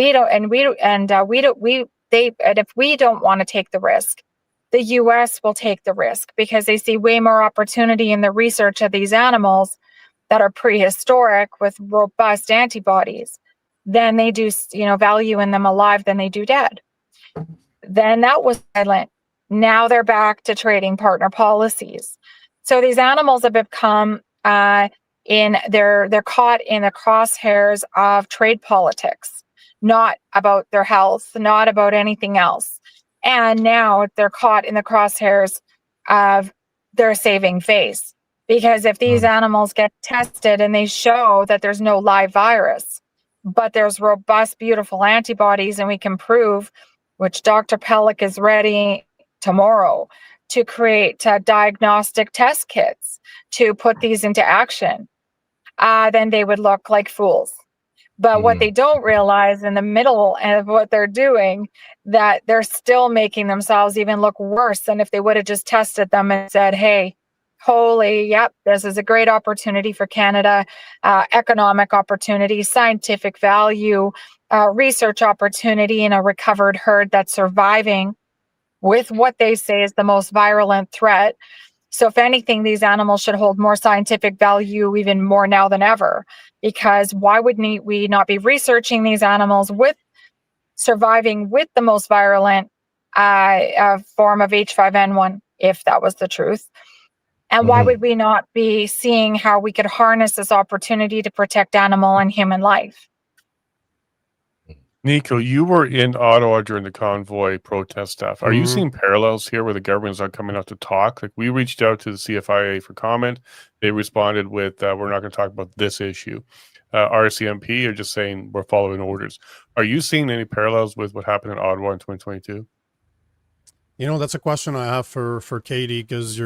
we don't want to take the risk, the U.S. will take the risk, because they see way more opportunity in the research of these animals that are prehistoric with robust antibodies than they do, value in them alive than they do dead. Then that was silent. Now they're back to trading partner policies. So these animals have become they're caught in the crosshairs of trade politics, not about their health, not about anything else. And now they're caught in the crosshairs of their saving face. Because if these animals get tested and they show that there's no live virus, but there's robust, beautiful antibodies, and we can prove, which Dr. Pelech is ready tomorrow to create diagnostic test kits to put these into action, then they would look like fools. But what they don't realize in the middle of what they're doing, that they're still making themselves even look worse than if they would have just tested them and said, hey, yep, this is a great opportunity for Canada, economic opportunity, scientific value, research opportunity in a recovered herd that's surviving with what they say is the most virulent threat. So if anything, these animals should hold more scientific value even more now than ever, because why would we not be researching these animals with surviving with the most virulent form of H5N1, if that was the truth? And why would we not be seeing how we could harness this opportunity to protect animal and human life?
Nico, you were in Ottawa during the convoy protest stuff. Are you seeing parallels here where the government's not coming out to talk? Like, we reached out to the CFIA for comment. They responded with, we're not going to talk about this issue. RCMP are just saying we're following orders. Are you seeing any parallels with what happened in Ottawa in 2022?
That's a question I have for Katie, because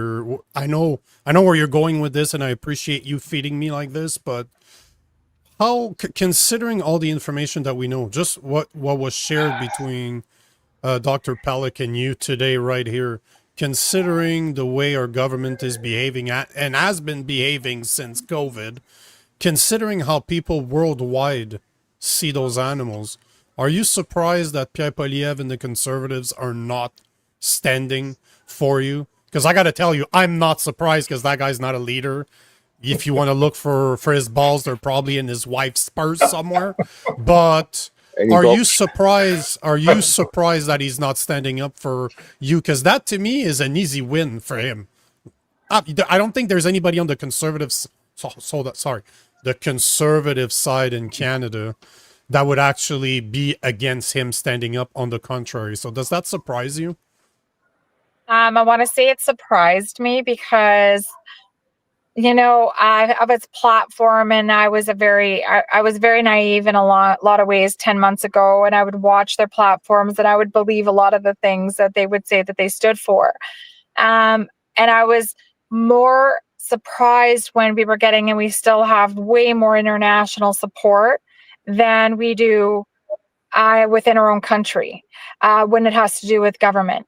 I know where you're going with this, and I appreciate you feeding me like this, but how, considering all the information that we know, just what was shared between Dr. Pelech and you today right here, considering the way our government is behaving and has been behaving since COVID, considering how people worldwide see those animals, are you surprised that Pierre Poilievre and the Conservatives are not standing for you? Because I got to tell you, I'm not surprised, because that guy's not a leader. If you want to look for his balls, they're probably in his wife's purse somewhere. But are you surprised that he's not standing up for you? Because that, to me, is an easy win for him. I don't think there's anybody on the conservative the conservative side in Canada that would actually be against him standing up. On the contrary. So does that surprise you?
I want to say it surprised me because, of its platform, and I was very naive in a lot of ways 10 months ago, and I would watch their platforms and I would believe a lot of the things that they would say that they stood for. And I was more surprised when we were getting, and we still have way more international support than we do within our own country when it has to do with government.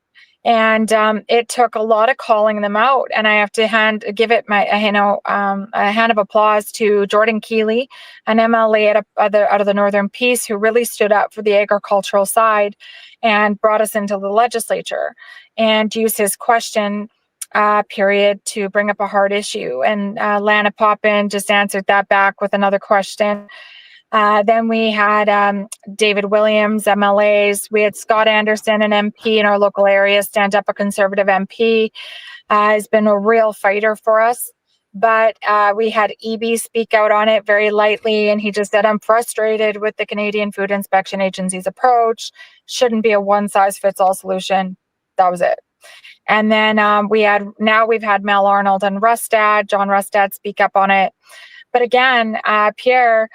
And it took a lot of calling them out. And I have to give it a hand of applause to Jordan Keeley, an MLA out of the Northern Peace, who really stood up for the agricultural side and brought us into the legislature and used his question period to bring up a hard issue. And Lana Poppin just answered that back with another question. Then we had David Williams, MLAs. We had Scott Anderson, an MP in our local area, stand up, a Conservative MP. Has been a real fighter for us. But we had EB speak out on it very lightly, and he just said, I'm frustrated with the Canadian Food Inspection Agency's approach. Shouldn't be a one-size-fits-all solution. That was it. And then we've had Mel Arnold and John Rustad speak up on it. But again, Pierre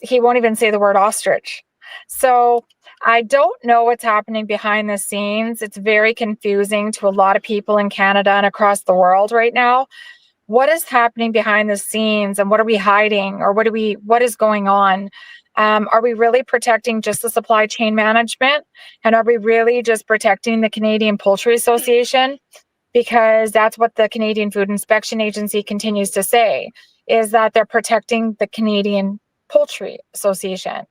he won't even say the word ostrich. So I don't know what's happening behind the scenes. It's very confusing to a lot of people in Canada and across the world right now. What is happening behind the scenes, and what are we hiding, or what is going on? Are we really protecting just the supply chain management? And are we really just protecting the Canadian Poultry Association? Because that's what the Canadian Food Inspection Agency continues to say, is that they're protecting the Canadian Poultry Association.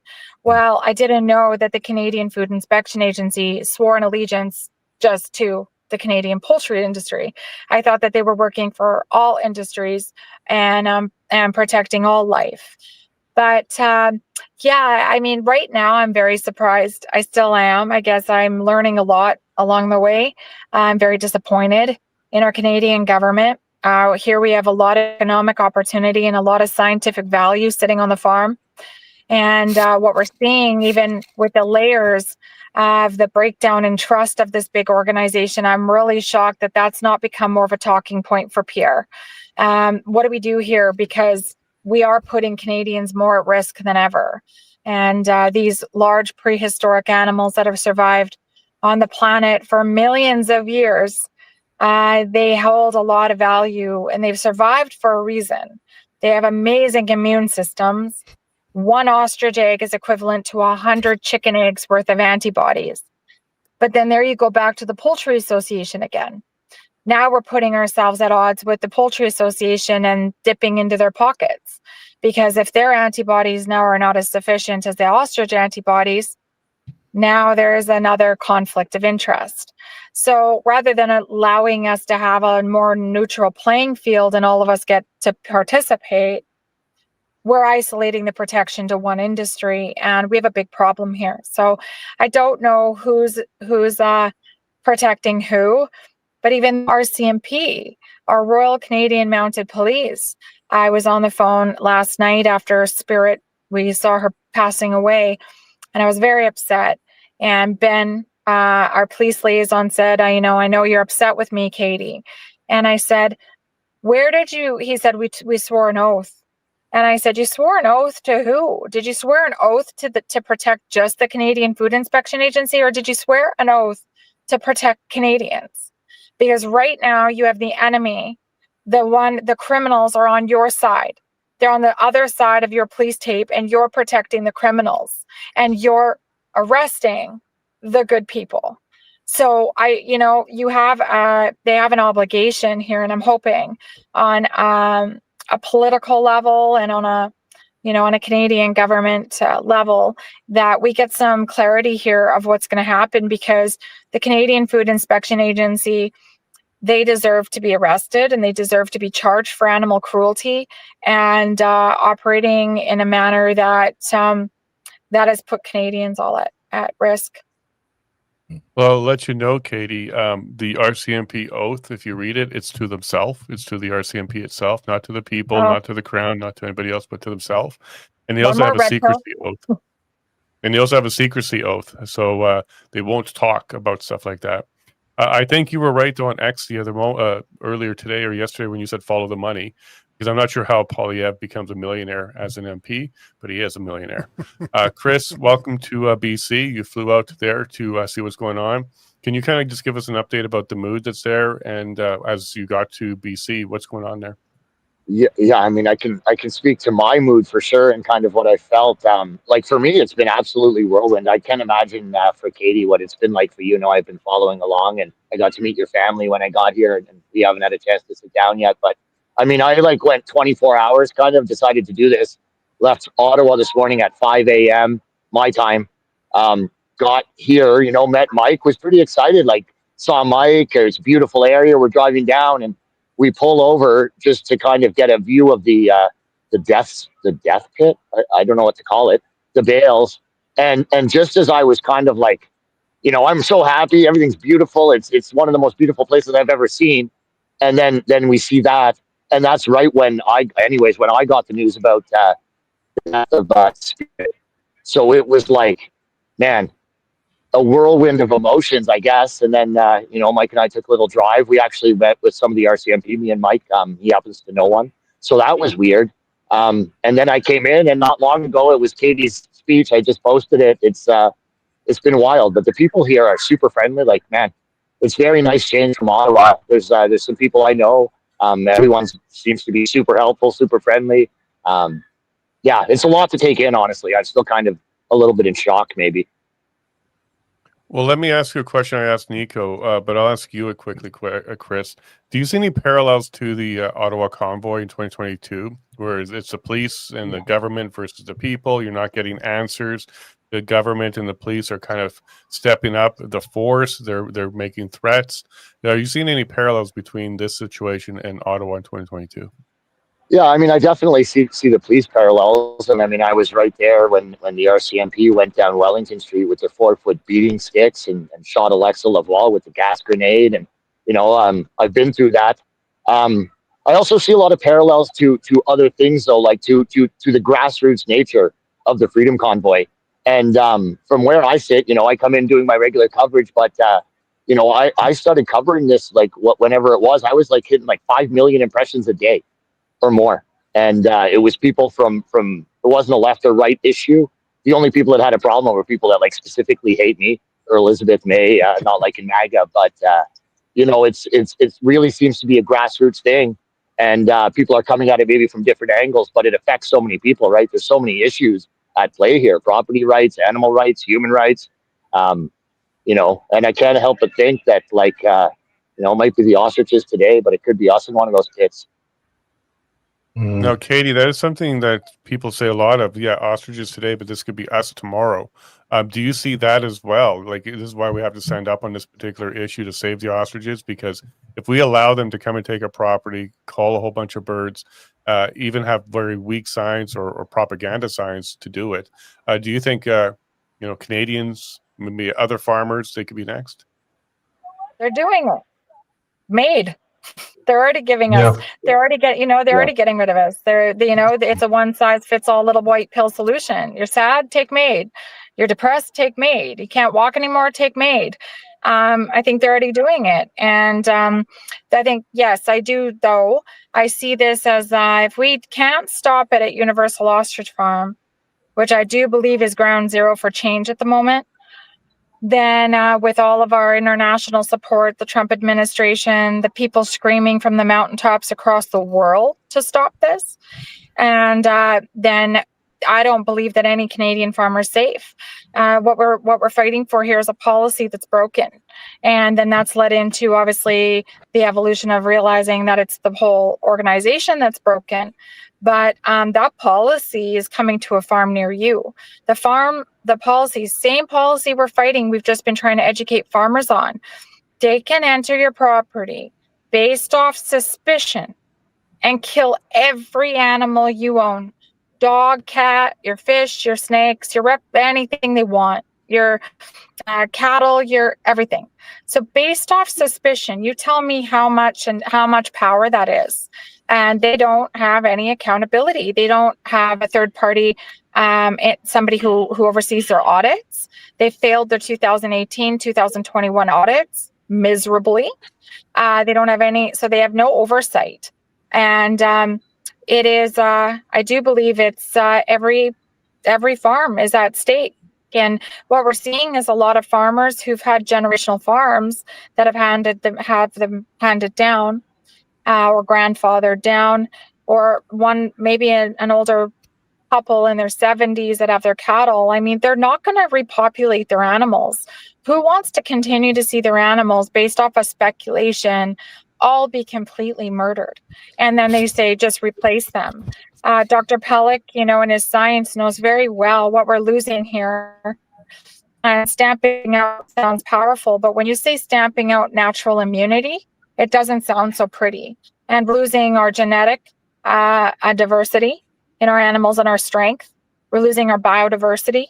Well, I didn't know that the Canadian Food Inspection Agency swore an allegiance just to the Canadian poultry industry. I thought that they were working for all industries and protecting all life. But yeah, I mean, right now I'm very surprised. I still am. I guess I'm learning a lot along the way. I'm very disappointed in our Canadian government. Here we have a lot of economic opportunity and a lot of scientific value sitting on the farm. And what we're seeing, even with the layers of the breakdown in trust of this big organization, I'm really shocked that that's not become more of a talking point for Pierre. What do we do here? Because we are putting Canadians more at risk than ever. And these large prehistoric animals that have survived on the planet for millions of years, they hold a lot of value and they've survived for a reason. They have amazing immune systems. One ostrich egg is equivalent to 100 chicken eggs worth of antibodies. But then there you go back to the Poultry Association again. Now we're putting ourselves at odds with the Poultry Association and dipping into their pockets. Because if their antibodies now are not as sufficient as the ostrich antibodies, now there is another conflict of interest. So rather than allowing us to have a more neutral playing field and all of us get to participate, we're isolating the protection to one industry, and we have a big problem here. So I don't know who's protecting who, but even RCMP, our Royal Canadian Mounted Police. I was on the phone last night after Spirit. We saw her passing away, and I was very upset. And Ben, our police liaison, said, I know you're upset with me, Katie. And I said, where did you, he said, we swore an oath. And I said, you swore an oath to who? Did you swear an oath to protect just the Canadian Food Inspection Agency, or did you swear an oath to protect Canadians? Because right now you have the enemy, the criminals are on your side. They're on the other side of your police tape, and you're protecting the criminals and you're arresting the good people. So they have an obligation here, and I'm hoping on a political level and on a Canadian government level that we get some clarity here of what's going to happen, because the Canadian Food Inspection Agency, they deserve to be arrested and they deserve to be charged for animal cruelty and operating in a manner that has put Canadians all at risk.
Well, I'll let you know, Katie, the RCMP oath, if you read it, it's to themselves. It's to the RCMP itself, not to the people, not to the Crown, not to anybody else, but to themselves. And they also have a secrecy oath. And they also have a secrecy oath. So they won't talk about stuff like that. I think you were right, though, on X the other earlier today or yesterday when you said follow the money. Because I'm not sure how Poilievre becomes a millionaire as an MP, but he is a millionaire. Chris, welcome to BC. You flew out there to see what's going on. Can you kind of just give us an update about the mood that's there, and as you got to BC, what's going on there?
Yeah. I mean, I can speak to my mood for sure, and kind of what I felt. Like for me, it's been absolutely whirlwind. I can't imagine for Katie what it's been like for you. I've been following along, and I got to meet your family when I got here, and we haven't had a chance to sit down yet, but. I mean, I went 24 hours, kind of decided to do this, left Ottawa this morning at 5 a.m. my time, got here, met Mike, was pretty excited, saw Mike, it's a beautiful area, we're driving down, and we pull over just to kind of get a view of the death pit, I don't know what to call it, the bales, and just as I was kind of I'm so happy, everything's beautiful, it's one of the most beautiful places I've ever seen, and then we see that. And that's right when I got the news about the death of Spirit. So it was man, a whirlwind of emotions, I guess. And then, Mike and I took a little drive. We actually met with some of the RCMP, me and Mike. He happens to know one. So that was weird. And then I came in, and not long ago, it was Katie's speech. I just posted it. It's been wild. But the people here are super friendly. Man, it's very nice change from Ottawa. There's some people I know. Everyone seems to be super helpful, super friendly. Yeah, it's a lot to take in, honestly. I'm still kind of a little bit in shock, maybe.
Well, let me ask you a question I asked Nico, but I'll ask you quickly, Chris. Do you see any parallels to the Ottawa convoy in 2022, where it's the police and the government versus the people? You're not getting answers. the government and the police are kind of stepping up the force. They're making threats. Are you seeing any parallels between this situation and Ottawa in 2022?
Yeah, I mean, I definitely see the police parallels, and I mean, I was right there when the RCMP went down Wellington Street with their 4-foot beating sticks and shot Alexa Laval with the gas grenade, and I've been through that. I also see a lot of parallels to other things, though, like to the grassroots nature of the Freedom Convoy, and from where I sit, I come in doing my regular coverage, but I started covering this like whenever it was, I was like hitting like 5 million impressions a day or more. And it was people from it wasn't a left or right issue. The only people that had a problem were people that like specifically hate me or Elizabeth May, not liking MAGA. But it's really seems to be a grassroots thing, and people are coming at it maybe from different angles, but it affects so many people, right? There's so many issues at play here: property rights, animal rights, human rights. And I can't help but think that it might be the ostriches today, but it could be us in one of those pits.
Now, Katie, that is something that people say a lot of. Yeah, ostriches today, but this could be us tomorrow. Do you see that as well? Like, this is why we have to stand up on this particular issue to save the ostriches, because if we allow them to come and take a property, call a whole bunch of birds, even have very weak signs or propaganda signs to do it, do you think, Canadians, maybe other farmers, they could be next?
They're doing it. Made. They're already giving us. They're already already getting rid of us. It's a one size fits all little white pill solution. You're sad, take Maid. You're depressed, take Maid. You can't walk anymore, take Maid. I think they're already doing it, and I think yes, I do. Though I see this as if we can't stop it at Universal Ostrich Farm, which I do believe is ground zero for change at the moment. Then with all of our international support, the Trump administration, the people screaming from the mountaintops across the world to stop this, and then I don't believe that any Canadian farmer is safe. What we're fighting for here is a policy that's broken, and then that's led into obviously the evolution of realizing that it's the whole organization that's broken. But that policy is coming to a farm near you. The policy, same policy we're fighting, we've just been trying to educate farmers on. They can enter your property based off suspicion and kill every animal you own. Dog, cat, your fish, your snakes, anything they want. Your cattle, your everything. So based off suspicion, you tell me how much power that is. And they don't have any accountability. They don't have a third party, somebody who oversees their audits. They failed their 2018, 2021 audits miserably. They don't have any, so they have no oversight. And it is, I do believe it's every farm is at stake. And what we're seeing is a lot of farmers who've had generational farms that have them handed down. Or grandfathered down, or maybe an older couple in their 70s that have their cattle. I mean, they're not going to repopulate their animals. Who wants to continue to see their animals based off of speculation all be completely murdered? And then they say, just replace them. Dr. Pelech, in his science knows very well what we're losing here. And stamping out sounds powerful, but when you say stamping out natural immunity, it doesn't sound so pretty. And losing our genetic diversity in our animals and our strength. We're losing our biodiversity,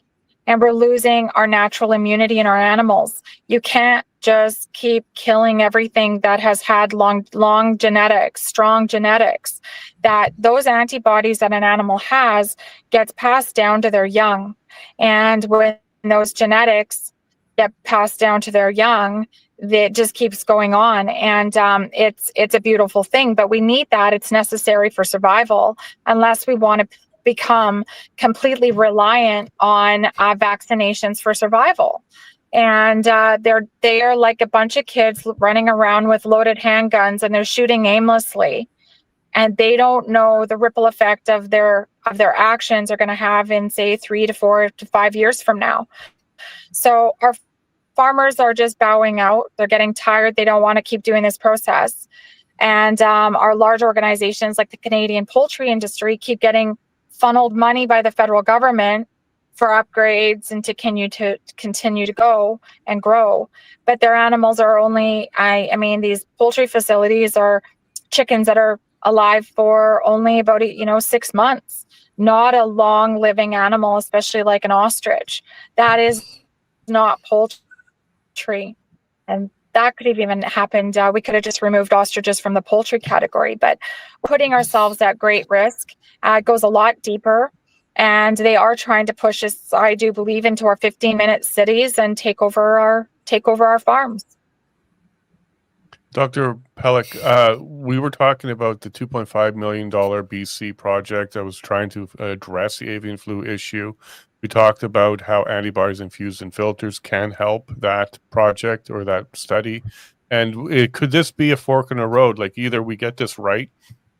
and we're losing our natural immunity in our animals. You can't just keep killing everything that has had long genetics, strong genetics. That those antibodies that an animal has gets passed down to their young. And when those genetics get passed down to their young, it just keeps going on, and it's a beautiful thing, but we need that. It's necessary for survival, unless we want to become completely reliant on vaccinations for survival. And they are like a bunch of kids running around with loaded handguns, and they're shooting aimlessly, and they don't know the ripple effect of their actions are going to have in, say, 3 to 4 to 5 years from now. So our farmers are just bowing out. They're getting tired. They don't want to keep doing this process. And our large organizations like the Canadian poultry industry keep getting funneled money by the federal government for upgrades and to continue to go and grow. But their animals are only, I mean, these poultry facilities are chickens that are alive for only about 6 months. Not a long living animal, especially like an ostrich. That is not poultry. And that could have even happened. We could have just removed ostriches from the poultry category, but putting ourselves at great risk. Goes a lot deeper, and they are trying to push us, I do believe, into our 15-minute cities and take over our farms.
Dr. Pelech, we were talking about the $2.5 million BC project that was trying to address the avian flu issue. We talked about how antibodies infused in filters can help that project or that study. And could this be a fork in the road? Like, either we get this right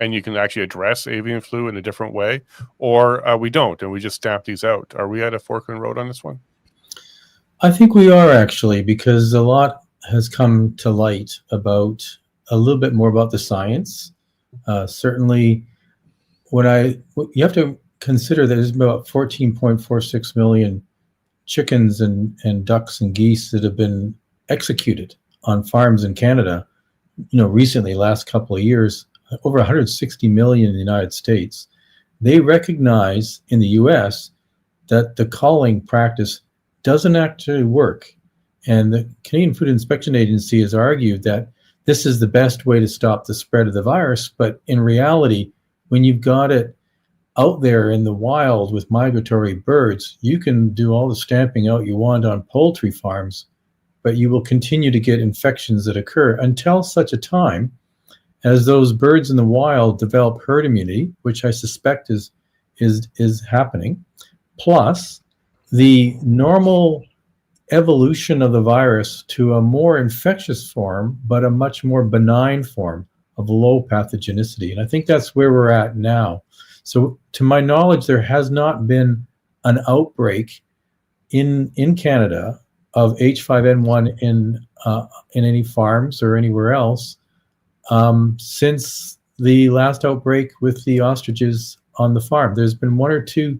and you can actually address avian flu in a different way, or we don't and we just stamp these out. Are we at a fork in the road on this one?
I think we are, actually, because a lot has come to light about a little bit more about the science. Certainly, you have to consider that there's about 14.46 million chickens and ducks and geese that have been executed on farms in Canada. Recently, last couple of years, over 160 million in the United States. They recognize in the US that the culling practice doesn't actually work. And the Canadian Food Inspection Agency has argued that this is the best way to stop the spread of the virus. But in reality, when you've got it out there in the wild with migratory birds, you can do all the stamping out you want on poultry farms, but you will continue to get infections that occur until such a time as those birds in the wild develop herd immunity, which I suspect is happening, plus the normal evolution of the virus to a more infectious form, but a much more benign form of low pathogenicity. And I think that's where we're at now. So to my knowledge, there has not been an outbreak in Canada of H5N1 in any farms or anywhere else since the last outbreak with the ostriches on the farm. There's been one or two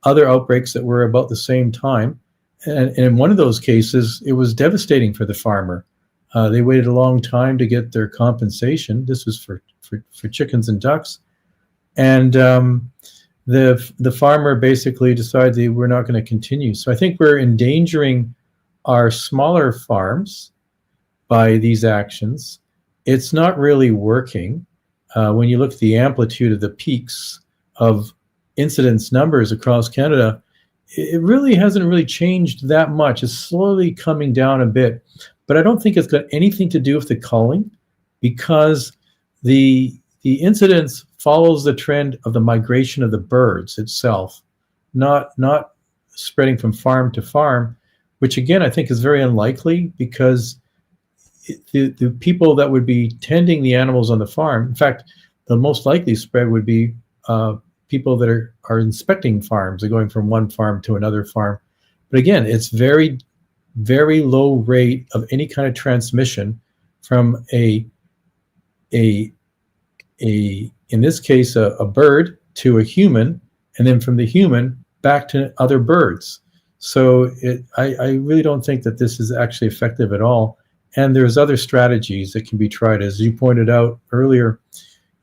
other outbreaks that were about the same time. And in one of those cases, it was devastating for the farmer. They waited a long time to get their compensation. This was for chickens and ducks. And the farmer basically decided they were not going to continue. So I think we're endangering our smaller farms by these actions. It's not really working. When you look at the amplitude of the peaks of incidence numbers across Canada, it really hasn't really changed that much. It's slowly coming down a bit, but I don't think it's got anything to do with the culling, because the incidence follows the trend of the migration of the birds itself, not spreading from farm to farm, which again I think is very unlikely, because the people that would be tending the animals on the farm, in fact, the most likely spread would be people that are inspecting farms. They're going from one farm to another farm. But again, it's very, very low rate of any kind of transmission from in this case, a bird to a human, and then from the human back to other birds. So I really don't think that this is actually effective at all. And there's other strategies that can be tried. As you pointed out earlier,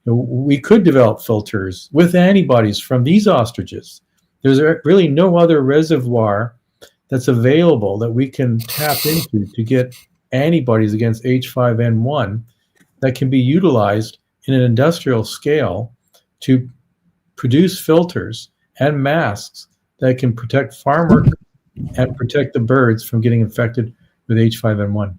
we could develop filters with antibodies from these ostriches. There's really no other reservoir that's available that we can tap into to get antibodies against H5N1 that can be utilized in an industrial scale to produce filters and masks that can protect farm workers and protect the birds from getting infected with H5N1.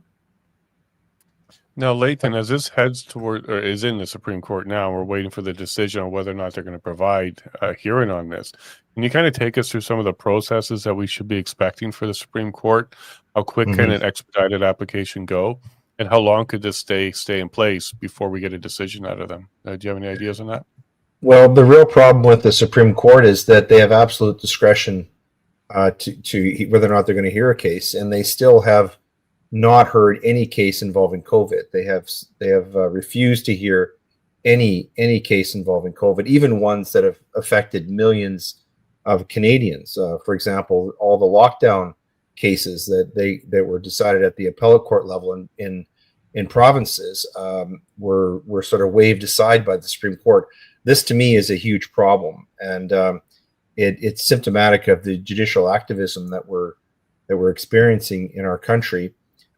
Now, Leighton, as this heads toward, or is in the Supreme Court now, we're waiting for the decision on whether or not they're going to provide a hearing on this. Can you kind of take us through some of the processes that we should be expecting for the Supreme Court? How quick can an expedited application go? And how long could this stay in place before we get a decision out of them? Do you have any ideas on that?
Well, the real problem with the Supreme Court is that they have absolute discretion to whether or not they're going to hear a case, and they still have not heard any case involving COVID. They have refused to hear any case involving COVID, even ones that have affected millions of Canadians. For example, all the lockdown cases that were decided at the appellate court level in provinces were sort of waved aside by the Supreme Court. This, to me, is a huge problem, and it's symptomatic of the judicial activism that we're experiencing in our country.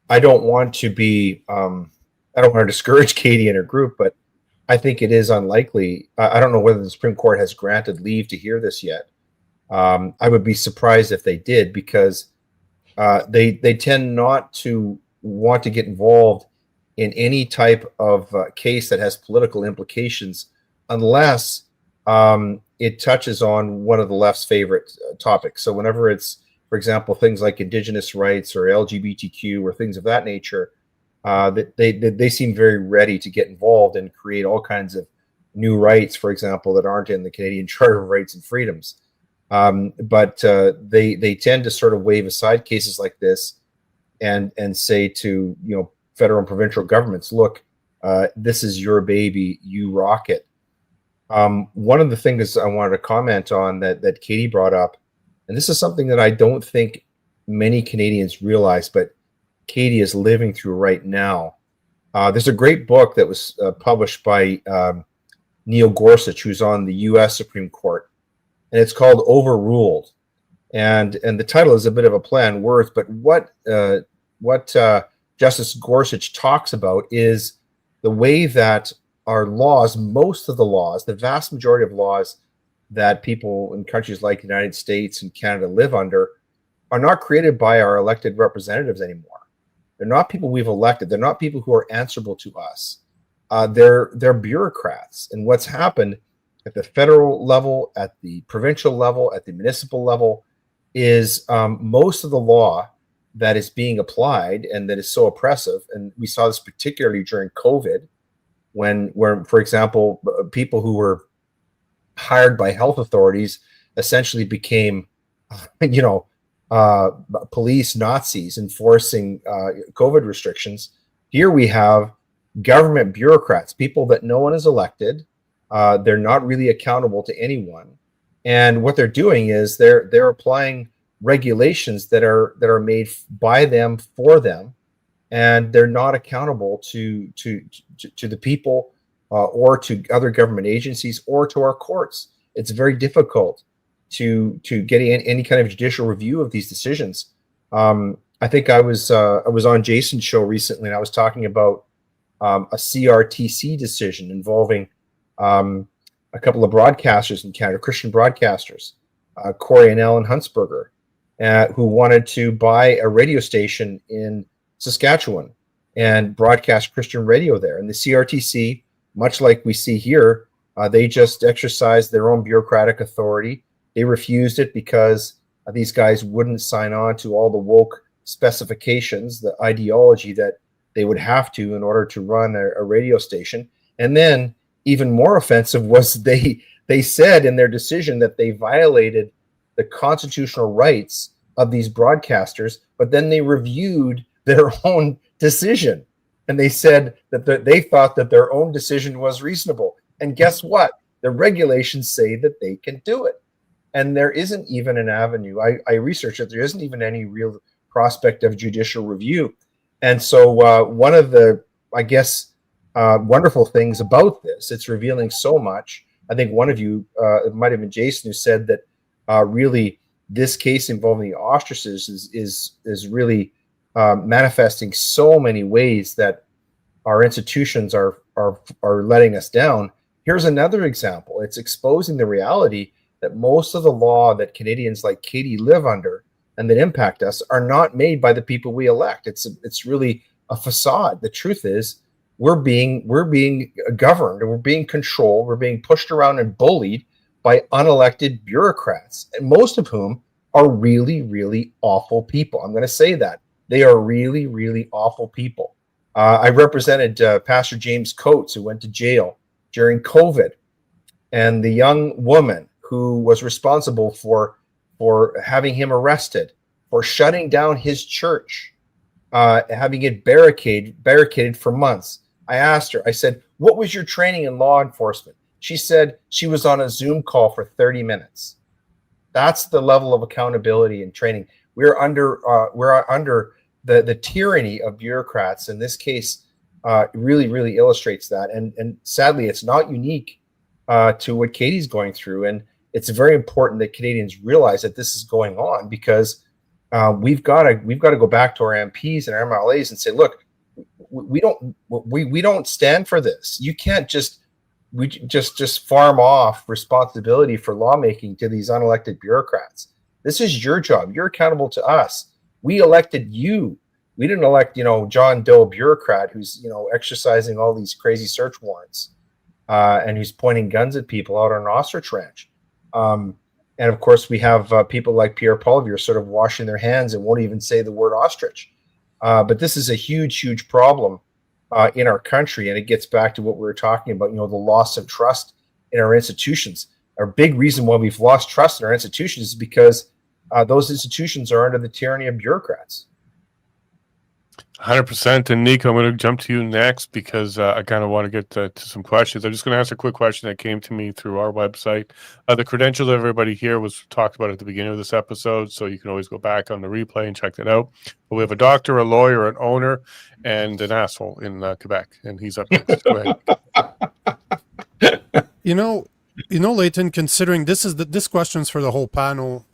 I don't want to be I don't want to discourage Katie and her group, but I think it is unlikely. I don't know whether the Supreme Court has granted leave to hear this yet. I would be surprised if they did, because they tend not to want to get involved in any type of case that has political implications unless it touches on one of the left's favorite topics. So whenever it's, for example, things like Indigenous rights or LGBTQ or things of that nature, they seem very ready to get involved and create all kinds of new rights, for example, that aren't in the Canadian Charter of Rights and Freedoms. But they tend to sort of wave aside cases like this and say to, federal and provincial governments, look, this is your baby, you rock it. One of the things I wanted to comment on that Katie brought up, and this is something that I don't think many Canadians realize, but Katie is living through right now. There's a great book that was published by Neil Gorsuch, who's on the U.S. Supreme Court, and it's called Overruled. And the title is a bit of a play on words, but what Justice Gorsuch talks about is the way that our laws, most of the laws, the vast majority of laws that people in countries like the United States and Canada live under, are not created by our elected representatives anymore. They're not people we've elected. They're not people who are answerable to us. They're bureaucrats. And what's happened at the federal level, at the provincial level, at the municipal level, is most of the law that is being applied and that is so oppressive, and we saw this particularly during COVID, when for example, people who were hired by health authorities essentially became, police Nazis enforcing COVID restrictions. Here we have government bureaucrats, people that no one is elected. They're not really accountable to anyone, and what they're doing is they're applying regulations that are made by them for them, and they're not accountable to the people or to other government agencies or to our courts. It's very difficult to get any kind of judicial review of these decisions. I think I was on Jason's show recently, and I was talking about a CRTC decision involving a couple of broadcasters in Canada, Christian broadcasters, Corey and Ellen Huntsberger, who wanted to buy a radio station in Saskatchewan and broadcast Christian radio there. And the CRTC, much like we see here, they just exercised their own bureaucratic authority. They refused it because these guys wouldn't sign on to all the woke specifications, the ideology that they would have to in order to run a radio station. And then even more offensive was they said in their decision that they violated the constitutional rights of these broadcasters, but then they reviewed their own decision, and they said that they thought that their own decision was reasonable. And guess what? The regulations say that they can do it, and there isn't even an avenue. I researched it. There isn't even any real prospect of judicial review. And so one of the, I guess, wonderful things about this, it's revealing so much. I think one of you, it might have been Jason, who said that really this case involving the ostriches is really manifesting so many ways that our institutions are letting us down. Here's another example. It's exposing the reality that most of the law that Canadians like Katie live under and that impact us are not made by the people we elect. It's really a facade. The truth is, we're being governed, and we're being controlled, we're being pushed around and bullied by unelected bureaucrats, and most of whom are really, really awful people. I'm going to say that. They are really, really awful people. I represented Pastor James Coates, who went to jail during COVID, and the young woman who was responsible for having him arrested, for shutting down his church, having it barricaded for months. I asked her, I said, what was your training in law enforcement? She said she was on a Zoom call for 30 minutes. That's the level of accountability and training. We're under the tyranny of bureaucrats. In this case, really illustrates that. And sadly, it's not unique to what Katie's going through. And it's very important that Canadians realize that this is going on, because we've got to go back to our MPs and our MLAs and say, look, we don't stand for this. You can't just farm off responsibility for lawmaking to these unelected bureaucrats. This is your job. You're accountable to us. We elected you. We didn't elect, John Doe bureaucrat who's, exercising all these crazy search warrants and who's pointing guns at people out on an ostrich ranch. And of course, we have people like Pierre Poilievre sort of washing their hands and won't even say the word ostrich. But this is a huge problem in our country. And it gets back to what we were talking about, the loss of trust in our institutions. Our big reason why we've lost trust in our institutions is because those institutions are under the tyranny of bureaucrats.
100%. And Nico, I'm going to jump to you next because I kind of want to get to some questions. I'm just going to ask a quick question that came to me through our website. The credentials of everybody here was talked about at the beginning of this episode, so you can always go back on the replay and check that out. But we have a doctor, a lawyer, an owner, and an asshole in Quebec, and he's up next. Go ahead.
Leighton, considering this question's for the whole panel,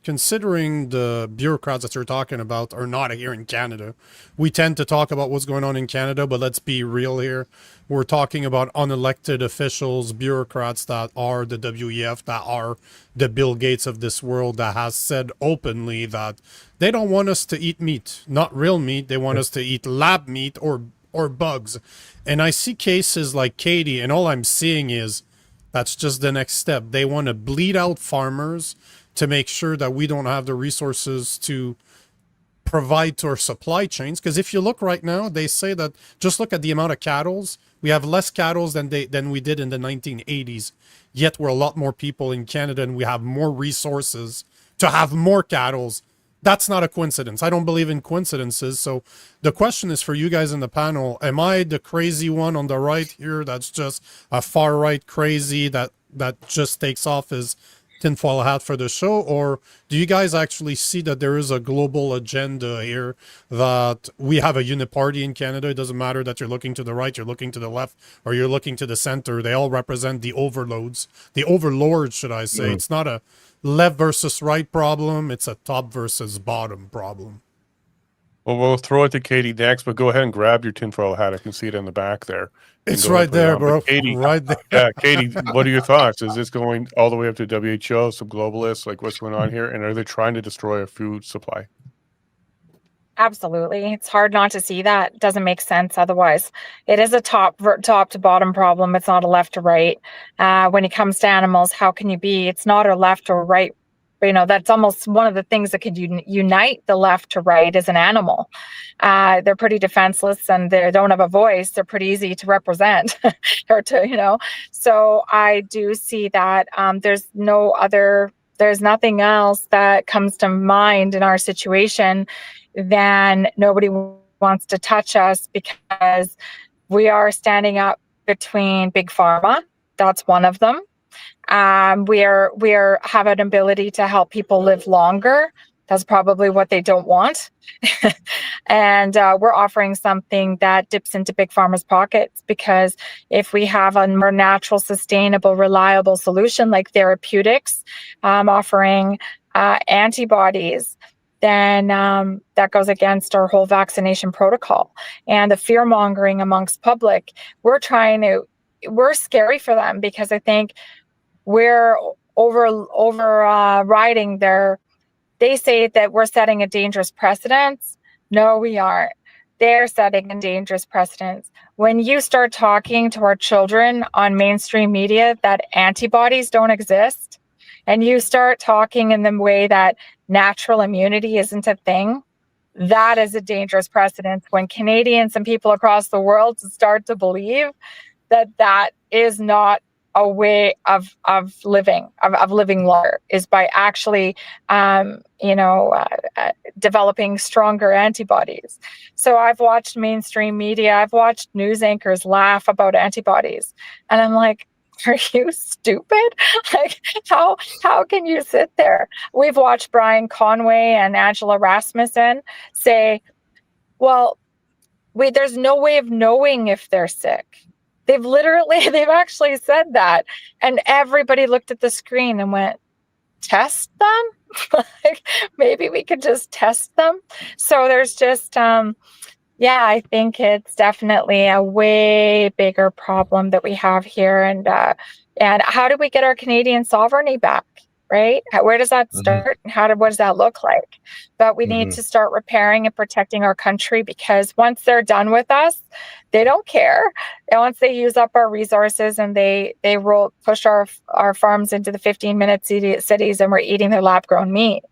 considering the bureaucrats that you're talking about are not here in Canada, we tend to talk about what's going on in Canada, but let's be real here. We're talking about unelected officials, bureaucrats that are the WEF, that are the Bill Gates of this world, that has said openly that they don't want us to eat meat, not real meat. They want us to eat lab meat or bugs. And I see cases like Katie, and all I'm seeing is that's just the next step. They want to bleed out farmers to make sure that we don't have the resources to provide to our supply chains. Because if you look right now, they say that just look at the amount of cattle. We have less cattle than we did in the 1980s. Yet we're a lot more people in Canada and we have more resources to have more cattle. That's not a coincidence. I don't believe in coincidences. So the question is for you guys in the panel, am I the crazy one on the right here that's just a far right crazy that just takes off his tinfoil hat for the show? Or do you guys actually see that there is a global agenda here, that we have a uniparty in Canada? It doesn't matter that you're looking to the right, you're looking to the left, or you're looking to the center. They all represent the overlords, should I say. It's not a left versus right problem, it's a top versus bottom problem.
Well, we'll throw it to Katie next, but go ahead and grab your tinfoil hat. I can see it in the back there.
It's right there, bro.
Katie,
right there.
Yeah, Katie, what are your thoughts? Is this going all the way up to WHO, some globalists? Like, what's going on here? And are they trying to destroy our food supply?
Absolutely. It's hard not to see that. It doesn't make sense otherwise. It is a top to bottom problem. It's not a left to right. When it comes to animals, how can you be? It's not a left or right. That's almost one of the things that could unite the left to right as an animal. They're pretty defenseless and they don't have a voice. They're pretty easy to represent So I do see that there's nothing else that comes to mind in our situation than nobody wants to touch us, because we are standing up between big pharma. That's one of them. We have an ability to help people live longer. That's probably what they don't want. And we're offering something that dips into big pharma's pockets, because if we have a more natural, sustainable, reliable solution like therapeutics, offering antibodies, then that goes against our whole vaccination protocol and the fear mongering amongst public. We're scary for them, because I think we're overriding they say that we're setting a dangerous precedent. No, we aren't. They're setting a dangerous precedent. When you start talking to our children on mainstream media that antibodies don't exist, and you start talking in the way that natural immunity isn't a thing, that is a dangerous precedent when Canadians and people across the world start to believe that is not a way of living longer, is by actually developing stronger antibodies. So I've watched mainstream media, I've watched news anchors laugh about antibodies, and I'm like, Are you stupid? Like, how can you sit there? We've watched Brian Conway and Angela Rasmussen say, well, there's no way of knowing if they're sick. They've actually said that. And everybody looked at the screen and went, test them? Like, maybe we could just test them. So there's just, I think it's definitely a way bigger problem that we have here. And how do we get our Canadian sovereignty back? Right? Where does that start? And what does that look like? But we need to start repairing and protecting our country, because once they're done with us, they don't care. And once they use up our resources and they push our farms into the 15-minute cities and we're eating their lab-grown meat,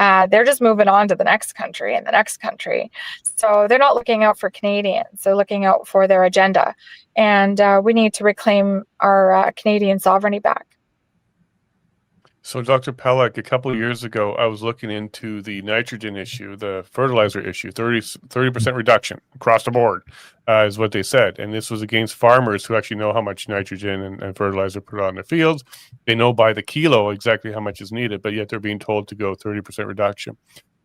they're just moving on to the next country and the next country. So they're not looking out for Canadians. They're looking out for their agenda. And we need to reclaim our Canadian sovereignty back.
So, Dr. Pelech, a couple of years ago, I was looking into the nitrogen issue, the fertilizer issue, 30% reduction across the board is what they said. And this was against farmers who actually know how much nitrogen and fertilizer put on their fields. They know by the kilo exactly how much is needed, but yet they're being told to go 30% reduction.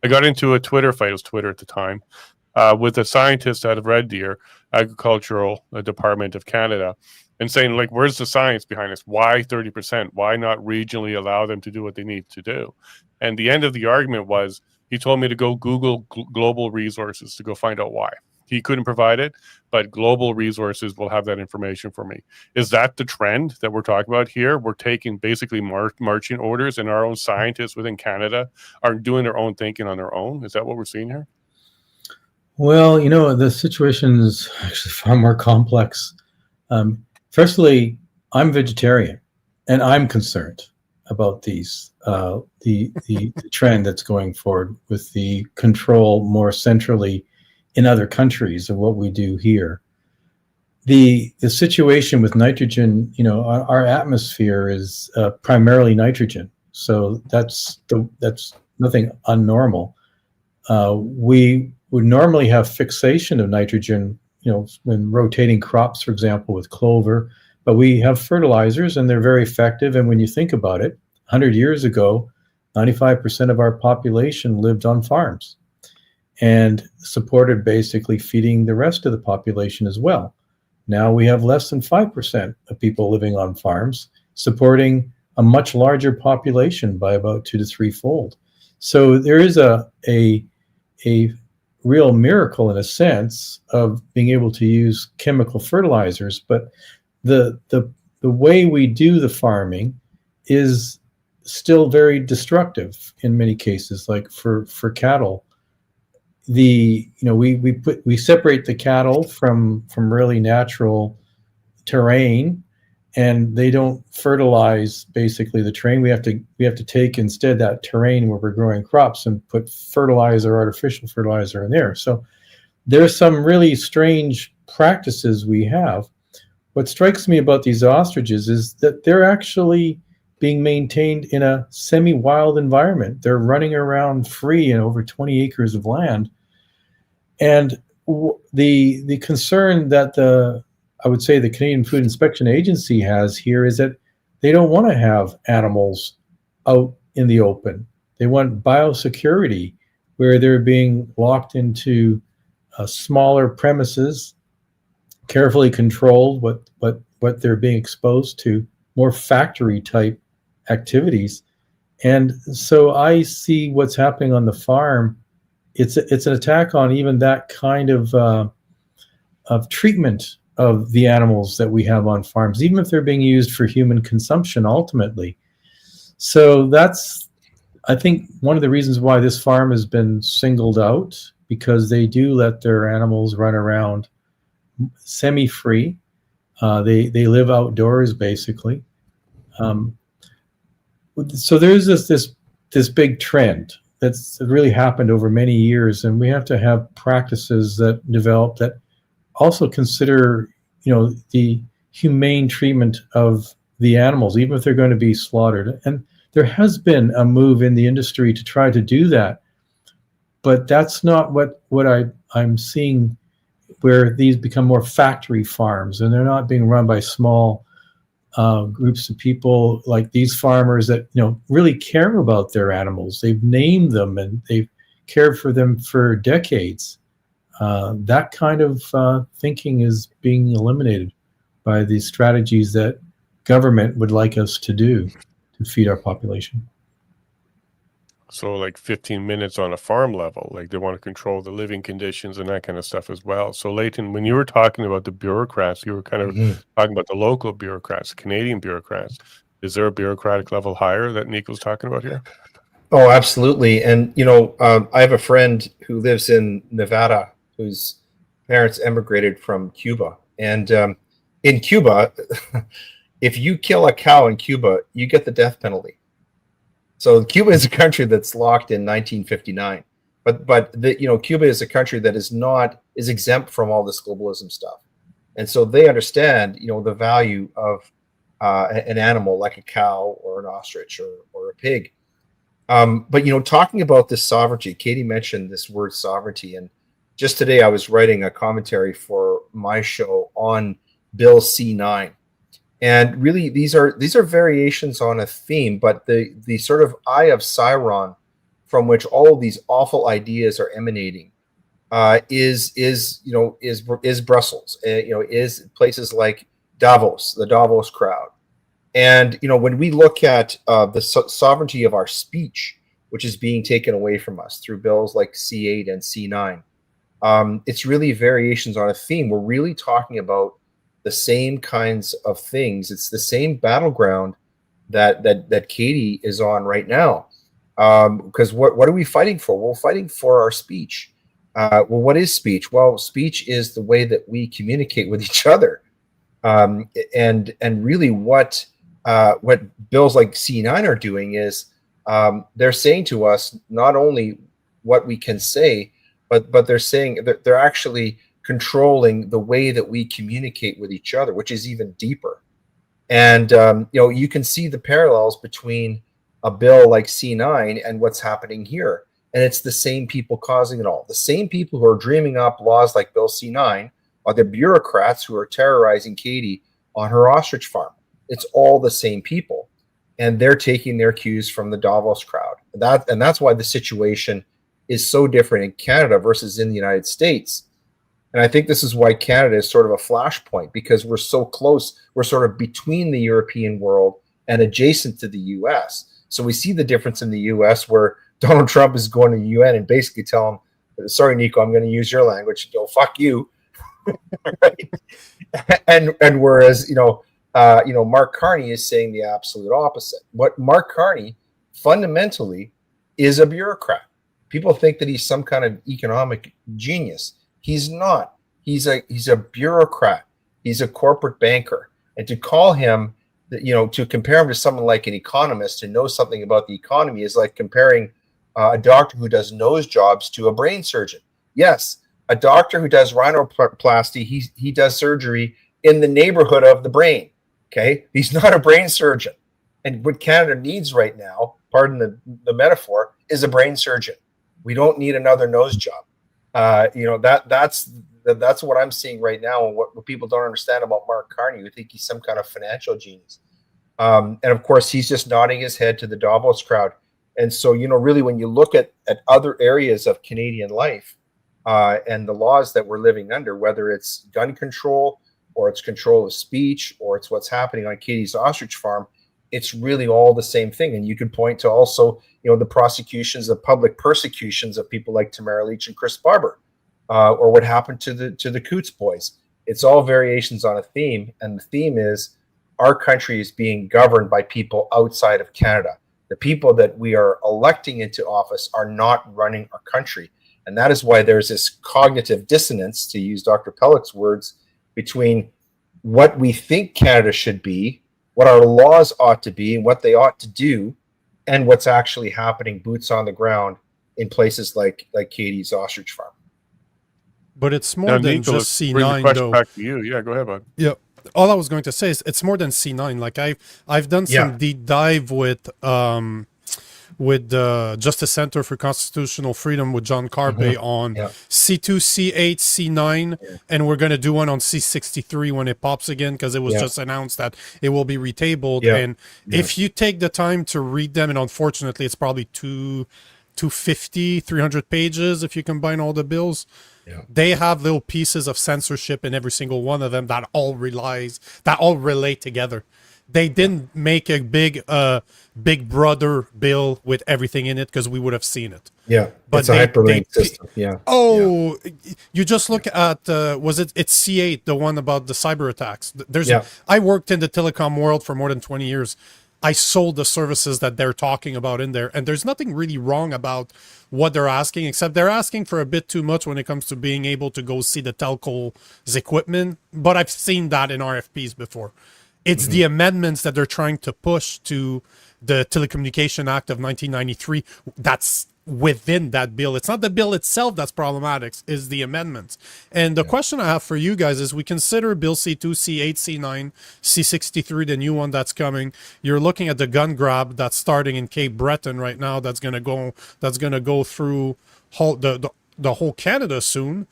I got into a Twitter fight, it was Twitter at the time, with a scientist out of Red Deer, Agricultural Department of Canada, and saying, like, where's the science behind this? Why 30%? Why not regionally allow them to do what they need to do? And the end of the argument was, he told me to go Google global resources to go find out why. He couldn't provide it, but global resources will have that information for me. Is that the trend that we're talking about here? We're taking basically marching orders, and our own scientists within Canada are doing their own thinking on their own. Is that what we're seeing here?
Well, the situation is actually far more complex. Firstly, I'm vegetarian, and I'm concerned about these the trend that's going forward with the control more centrally in other countries of what we do here. The situation with nitrogen, our atmosphere is primarily nitrogen, so that's nothing unnormal. We would normally have fixation of nitrogen, when rotating crops, for example, with clover, but we have fertilizers and they're very effective. And when you think about it, 100 years ago, 95% of our population lived on farms and supported basically feeding the rest of the population as well. Now we have less than 5% of people living on farms, supporting a much larger population by about 2 to 3-fold. So there is a real miracle in a sense of being able to use chemical fertilizers, but the way we do the farming is still very destructive in many cases. Like for cattle, we separate the cattle from really natural terrain, and they don't fertilize basically the terrain. We have to take instead that terrain where we're growing crops and put fertilizer, artificial fertilizer in there. So there's some really strange practices we have. What strikes me about these ostriches is that they're actually being maintained in a semi-wild environment. They're running around free in over 20 acres of land. And the concern that I would say the Canadian Food Inspection Agency has here is that they don't want to have animals out in the open. They want biosecurity, where they're being locked into smaller premises, carefully controlled what they're being exposed to, more factory type activities. And so I see what's happening on the farm. It's an attack on even that kind of treatment of the animals that we have on farms, even if they're being used for human consumption ultimately. So that's, I think, one of the reasons why this farm has been singled out, because they do let their animals run around semi-free. They live outdoors basically. So there's this big trend that's really happened over many years, and we have to have practices that develop that also consider, the humane treatment of the animals, even if they're going to be slaughtered. And there has been a move in the industry to try to do that, but that's not what I'm seeing, where these become more factory farms and they're not being run by small groups of people like these farmers that really care about their animals. They've named them and they've cared for them for decades. That kind of thinking is being eliminated by these strategies that government would like us to do to feed our population.
So like 15 minutes on a farm level, like they want to control the living conditions and that kind of stuff as well. So Leighton, when you were talking about the bureaucrats, you were kind of talking about the local bureaucrats, Canadian bureaucrats. Is there a bureaucratic level higher that Nico's talking about here?
Oh, absolutely. And, I have a friend who lives in Nevada whose parents emigrated from Cuba. And in Cuba, if you kill a cow in Cuba, you get the death penalty. So Cuba is a country that's locked in 1959, but Cuba is a country that is exempt from all this globalism stuff, and so they understand the value of an animal like a cow or an ostrich or a pig. But talking about this sovereignty, Katie mentioned this word sovereignty, and just today I was writing a commentary for my show on Bill C9. And really, these are variations on a theme, but the sort of eye of Sauron from which all of these awful ideas are emanating is Brussels. Is places like Davos, the Davos crowd. And when we look at the sovereignty of our speech, which is being taken away from us through bills like C8 and C9, it's really variations on a theme. We're really talking about the same kinds of things. It's the same battleground that Katie is on right now. Because what are we fighting for? We're fighting for our speech. Well, what is speech? Well, speech is the way that we communicate with each other. And really what bills like C9 are doing is they're saying to us not only what we can say, but they're saying that they're actually controlling the way that we communicate with each other, which is even deeper. And you can see the parallels between a bill like C9 and what's happening here. And it's the same people causing it all. The same people who are dreaming up laws like Bill C9 are the bureaucrats who are terrorizing Katie on her ostrich farm. It's all the same people, and they're taking their cues from the Davos crowd. And that's why the situation is so different in Canada versus in the United States. And I think this is why Canada is sort of a flashpoint, because we're so close. We're sort of between the European world and adjacent to the U.S. So we see the difference in the U.S. where Donald Trump is going to the UN and basically tell him, sorry, Nico, I'm going to use your language. Go fuck you. Right? And whereas, Mark Carney is saying the absolute opposite. What Mark Carney fundamentally is a bureaucrat. People think that he's some kind of economic genius. He's not. He's a bureaucrat. He's a corporate banker. And to call him, to compare him to someone like an economist who knows something about the economy is like comparing a doctor who does nose jobs to a brain surgeon. Yes, a doctor who does rhinoplasty, he does surgery in the neighborhood of the brain. Okay, he's not a brain surgeon. And what Canada needs right now, pardon the metaphor, is a brain surgeon. We don't need another nose job. That's what I'm seeing right now, and what people don't understand about Mark Carney. We think he's some kind of financial genius, and of course he's just nodding his head to the Davos crowd. And so really when you look at other areas of Canadian life and the laws that we're living under, whether it's gun control or it's control of speech or it's what's happening on Katie's ostrich farm, it's really all the same thing. And you can point to also, the prosecutions, the public persecutions of people like Tamara Leach and Chris Barber, or what happened to the Coots boys. It's all variations on a theme. And the theme is our country is being governed by people outside of Canada. The people that we are electing into office are not running our country. And that is why there's this cognitive dissonance, to use Dr. Pelech's words, between what we think Canada should be, what our laws ought to be, and what they ought to do, and what's actually happening boots on the ground in places like Katie's ostrich farm.
But it's more than
Nico,
just
bring the
C9,
question
though.
back to you. Yeah, go ahead, bud.
Yeah. All I was going to say is it's more than C9. Like I've done some deep dive with with the Justice Center for Constitutional Freedom with John Carpe on C2, C8, C9, and we're going to do one on C63 when it pops again, because it was just announced that it will be retabled. And if you take the time to read them, and unfortunately it's probably 250, 300 pages if you combine all the bills. They have little pieces of censorship in every single one of them that all relate together. They didn't make a big brother bill with everything in it, because we would have seen it.
But it's a hyperlink system.
You just look at it's C8, the one about the cyber attacks. I worked in the telecom world for more than 20 years. I sold the services that they're talking about in there, and there's nothing really wrong about what they're asking, except they're asking for a bit too much when it comes to being able to go see the telco's equipment. But I've seen that in RFPs before. It's the amendments that they're trying to push to the Telecommunication Act of 1993 that's within that bill. It's not the bill itself that's problematic, is the amendments. And the question I have for you guys is, we consider Bill C2, C8, C9, C63, the new one that's coming. You're looking at the gun grab that's starting in Cape Breton right now, that's gonna go through the whole Canada soon.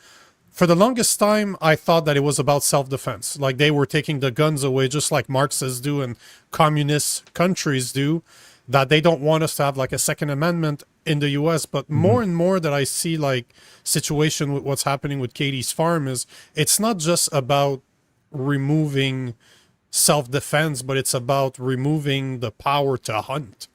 For the longest time, I thought that it was about self-defense. Like, they were taking the guns away, just like Marxists do and communist countries do, that they don't want us to have like a Second Amendment in the US. But more and more that I see like situation with what's happening with Katie's farm is, it's not just about removing self-defense, but it's about removing the power to hunt.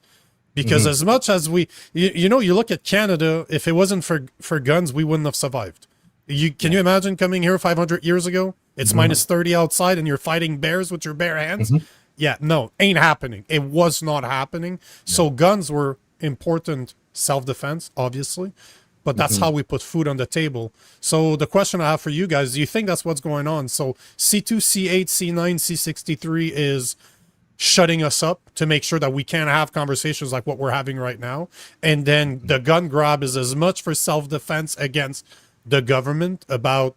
Because as much as you look at Canada, if it wasn't for guns, we wouldn't have survived. Can you imagine coming here 500 years ago? It's minus 30 outside and you're fighting bears with your bare hands. Yeah, no, ain't happening. It was not happening. So guns were important self-defense, obviously, but that's how we put food on the table. So the question I have for you guys, do you think that's what's going on? So C2, C8, C9, C63 is shutting us up to make sure that we can't have conversations like what we're having right now. And then the gun grab is as much for self-defense against the government about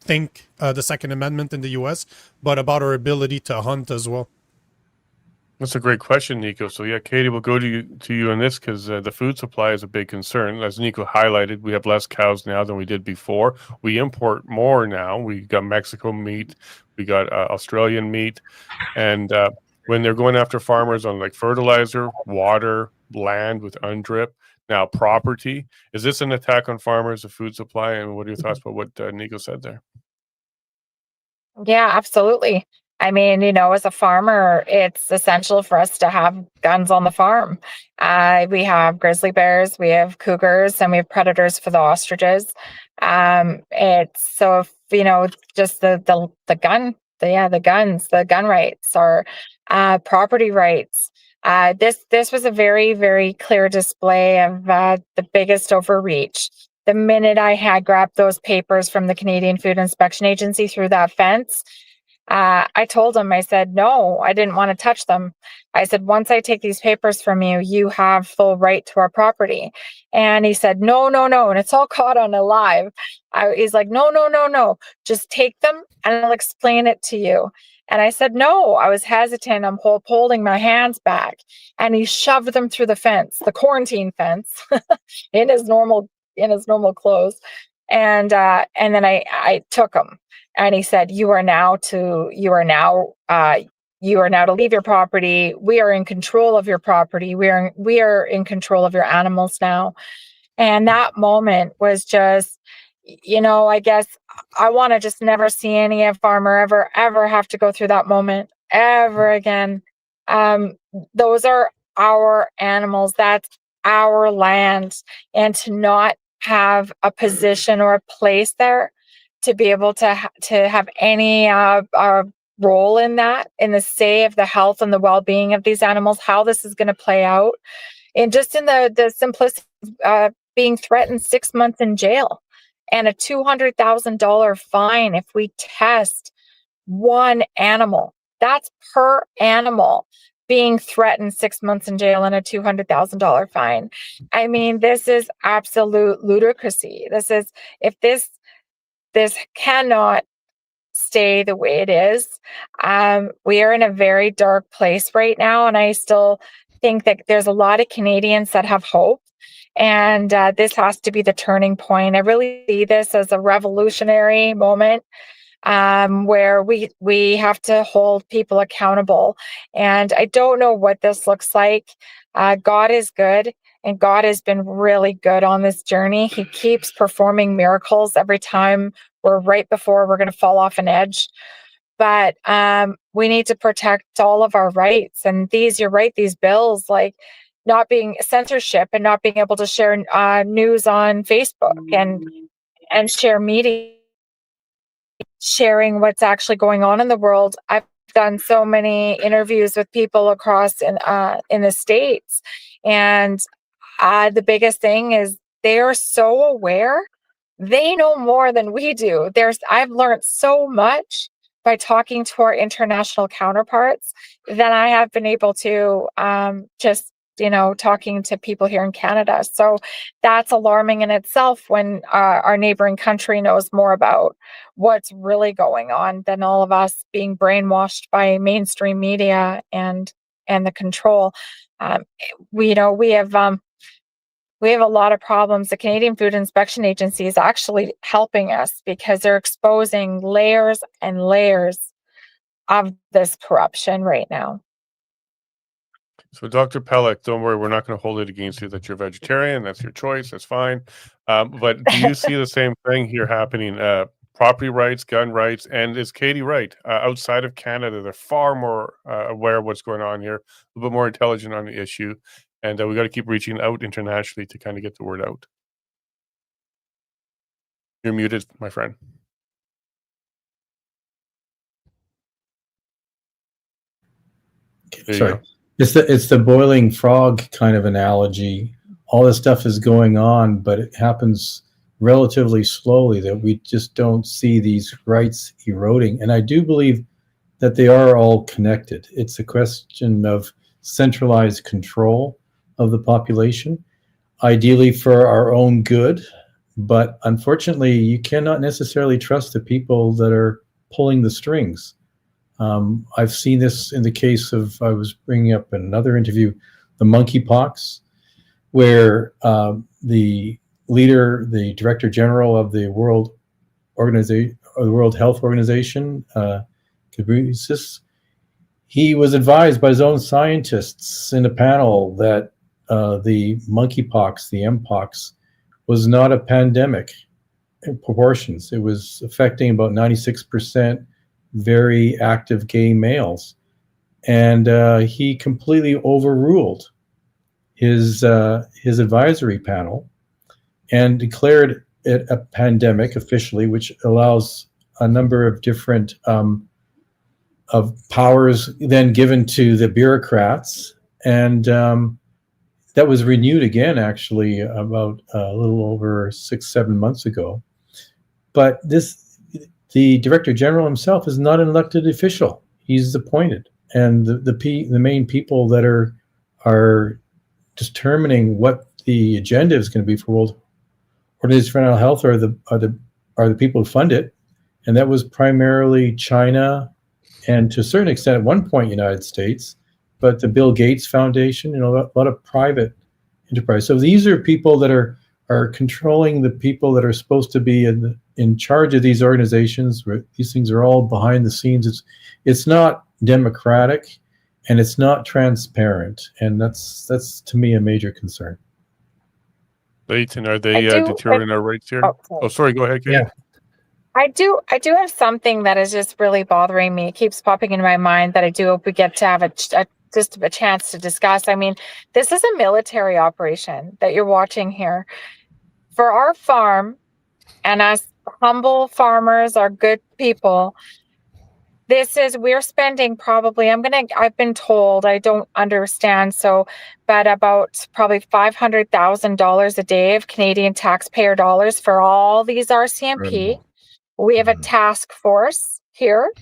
the Second Amendment in the US, but about our ability to hunt as well.
That's a great question, Nico. So yeah, Katie, we'll go to you on this, because the food supply is a big concern. As Nico highlighted, we have less cows now than we did before. We import more now. We got Mexico meat, we got Australian meat, and when they're going after farmers on like fertilizer, water, land with undrip, now property, is this an attack on farmers, the food supply? And what are your thoughts about what Nico said there?
Yeah, absolutely. I mean, as a farmer, it's essential for us to have guns on the farm. We have grizzly bears, we have cougars, and we have predators for the ostriches. It's so if, just the gun, the guns, the gun rights, or property rights. This was a very, very clear display of the biggest overreach. The minute I had grabbed those papers from the Canadian Food Inspection Agency through that fence, I told him, I said, no, I didn't want to touch them. I said, once I take these papers from you, you have full right to our property. And he said, no. And it's all caught on a live. He's like, no. Just take them and I'll explain it to you. And I said, no, I was hesitant. I'm holding my hands back. And he shoved them through the fence, the quarantine fence, in his normal clothes. And then I took him. And he said, you are now to leave your property. We are in control of your property. We are in control of your animals now. And that moment was just, I guess I want to just never see any farmer ever have to go through that moment ever again. Those are our animals. That's our land. And to not have a position or a place there, to be able to have any role in that, in the say of the health and the well-being of these animals, how this is going to play out, and just in the simplicity of being threatened 6 months in jail and a $200,000 fine if we test one animal. That's per animal being threatened 6 months in jail and a $200,000 fine. I mean, this is absolute ludicrousy. This cannot stay the way it is. We are in a very dark place right now, and I still think that there's a lot of Canadians that have hope, and this has to be the turning point. I really see this as a revolutionary moment, where we have to hold people accountable. And I don't know what this looks like. God is good, and God has been really good on this journey. He keeps performing miracles every time we're right before we're going to fall off an edge. But we need to protect all of our rights. And you're right, these bills, like not being censorship and not being able to share news on Facebook and share media, sharing what's actually going on in the world. I've done so many interviews with people across in the States, and the biggest thing is they are so aware. They know more than we do. I've learned so much by talking to our international counterparts than I have been able to just talking to people here in Canada. So that's alarming in itself when our neighboring country knows more about what's really going on than all of us being brainwashed by mainstream media and the control. We have a lot of problems. The Canadian Food Inspection Agency is actually helping us because they're exposing layers and layers of this corruption right now.
So, Dr. Pelech, don't worry, we're not going to hold it against you that you're vegetarian. That's your choice. That's fine. But do you see the same thing here happening? Property rights, gun rights, and is Katie right? Outside of Canada, they're far more aware of what's going on here, a little bit more intelligent on the issue. And we got to keep reaching out internationally to kind of get the word out. You're muted, my friend.
Sorry. It's the boiling frog kind of analogy. All this stuff is going on, but it happens relatively slowly, that we just don't see these rights eroding. And I do believe that they are all connected. It's a question of centralized control of the population, ideally for our own good. But unfortunately, you cannot necessarily trust the people that are pulling the strings. I've seen this in the case of, I was bringing up in another interview, the monkeypox, where the leader, the director general of the World Health Organization, Ghebreyesus, he was advised by his own scientists in a panel that the monkeypox, the mpox, was not a pandemic in proportions. It was affecting about 96% very active gay males. And he completely overruled his advisory panel and declared it a pandemic officially, which allows a number of different of powers then given to the bureaucrats. And that was renewed again, actually, about a little over 6-7 months ago. But the Director General himself is not an elected official. He's appointed. And the main people that are determining what the agenda is going to be for World Organization for Mental Health are the people who fund it. And that was primarily China and to a certain extent at one point United States, but the Bill Gates Foundation, a lot of private enterprise. So these are people that are controlling the people that are supposed to be in charge of these organizations. These things are all behind the scenes. It's not democratic, and it's not transparent, and that's to me a major concern.
Leighton, are they deteriorating our rights here? Oh, sorry. Go ahead, Katie.
Yeah.
I do have something that is just really bothering me. It keeps popping into my mind that I do hope we get to have just a chance to discuss. I mean, this is a military operation that you're watching here. For our farm, and us humble farmers are good people, we're spending probably, I've been told, I don't understand, but about probably $500,000 a day of Canadian taxpayer dollars for all these RCMP. We have a task force here.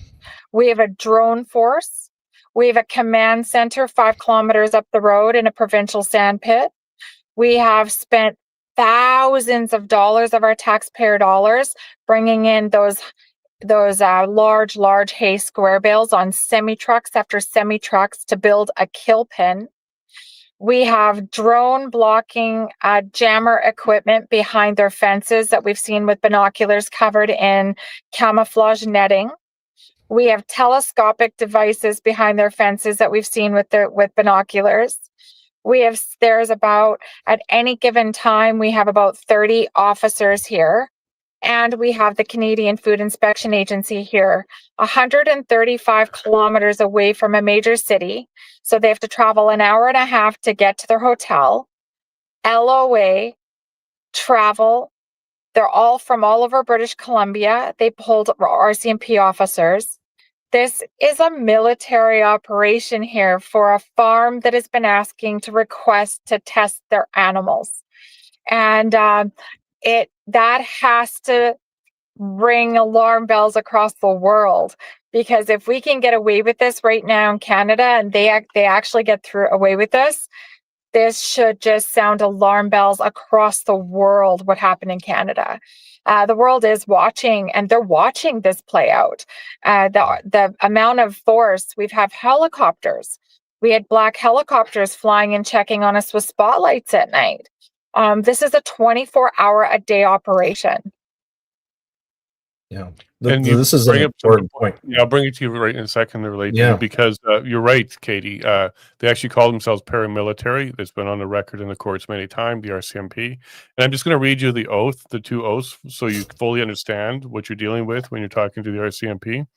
We have a drone force. We have a command center 5 kilometers up the road in a provincial sand pit. We have spent thousands of dollars of our taxpayer dollars bringing in those large hay square bales on semi trucks after semi trucks to build a kill pen. We have drone blocking jammer equipment behind their fences that we've seen with binoculars covered in camouflage netting. We have telescopic devices behind their fences that we've seen with binoculars. There's about, at any given time, we have about 30 officers here. And we have the Canadian Food Inspection Agency here, 135 kilometers away from a major city. So they have to travel an hour and a half to get to their hotel. LOA, travel. They're all from all over British Columbia. They pulled RCMP officers. This is a military operation here for a farm that has been asking to request to test their animals. And that has to ring alarm bells across the world, because if we can get away with this right now in Canada, and they actually get away with this should just sound alarm bells across the world. What happened in Canada, the world is watching, and they're watching this play out. The amount of force, we've had helicopters. We had black helicopters flying and checking on us with spotlights at night. This is a 24-hour-a-day operation.
Yeah,
This
is an important point.
Yeah, I'll bring it to you right in a second, related because you're right, Katie. They actually call themselves paramilitary. It's been on the record in the courts many times, the RCMP. And I'm just going to read you the two oaths, so you fully understand what you're dealing with when you're talking to the RCMP.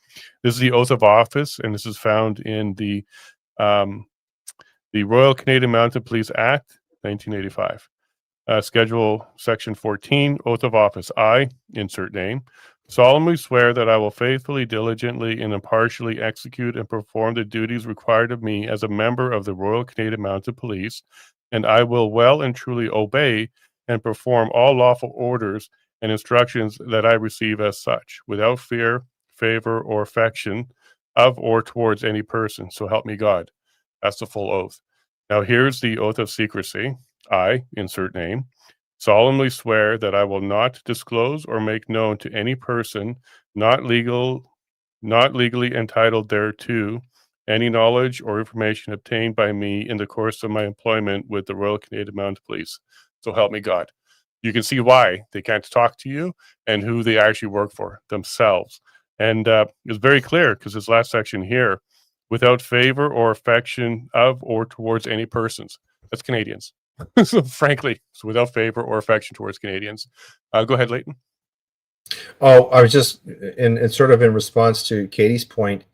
This is the oath of office, and this is found in the Royal Canadian Mounted Police Act, 1985. Schedule Section 14, Oath of Office. I, insert name, solemnly swear that I will faithfully, diligently, and impartially execute and perform the duties required of me as a member of the Royal Canadian Mounted Police, and I will well and truly obey and perform all lawful orders and instructions that I receive as such, without fear, favor, or affection of or towards any person. So help me God. That's the full oath. Now here's the oath of secrecy. I, insert name, solemnly swear that I will not disclose or make known to any person not legally entitled thereto any knowledge or information obtained by me in the course of my employment with the Royal Canadian Mounted Police. So help me God. You can see why they can't talk to you and who they actually work for themselves. And it's very clear, because this last section here, without favor or affection of or towards any persons. That's Canadians. So frankly, so without favor or affection towards Canadians. Go ahead, Leighton.
Oh, I was just in sort of in response to Katie's point.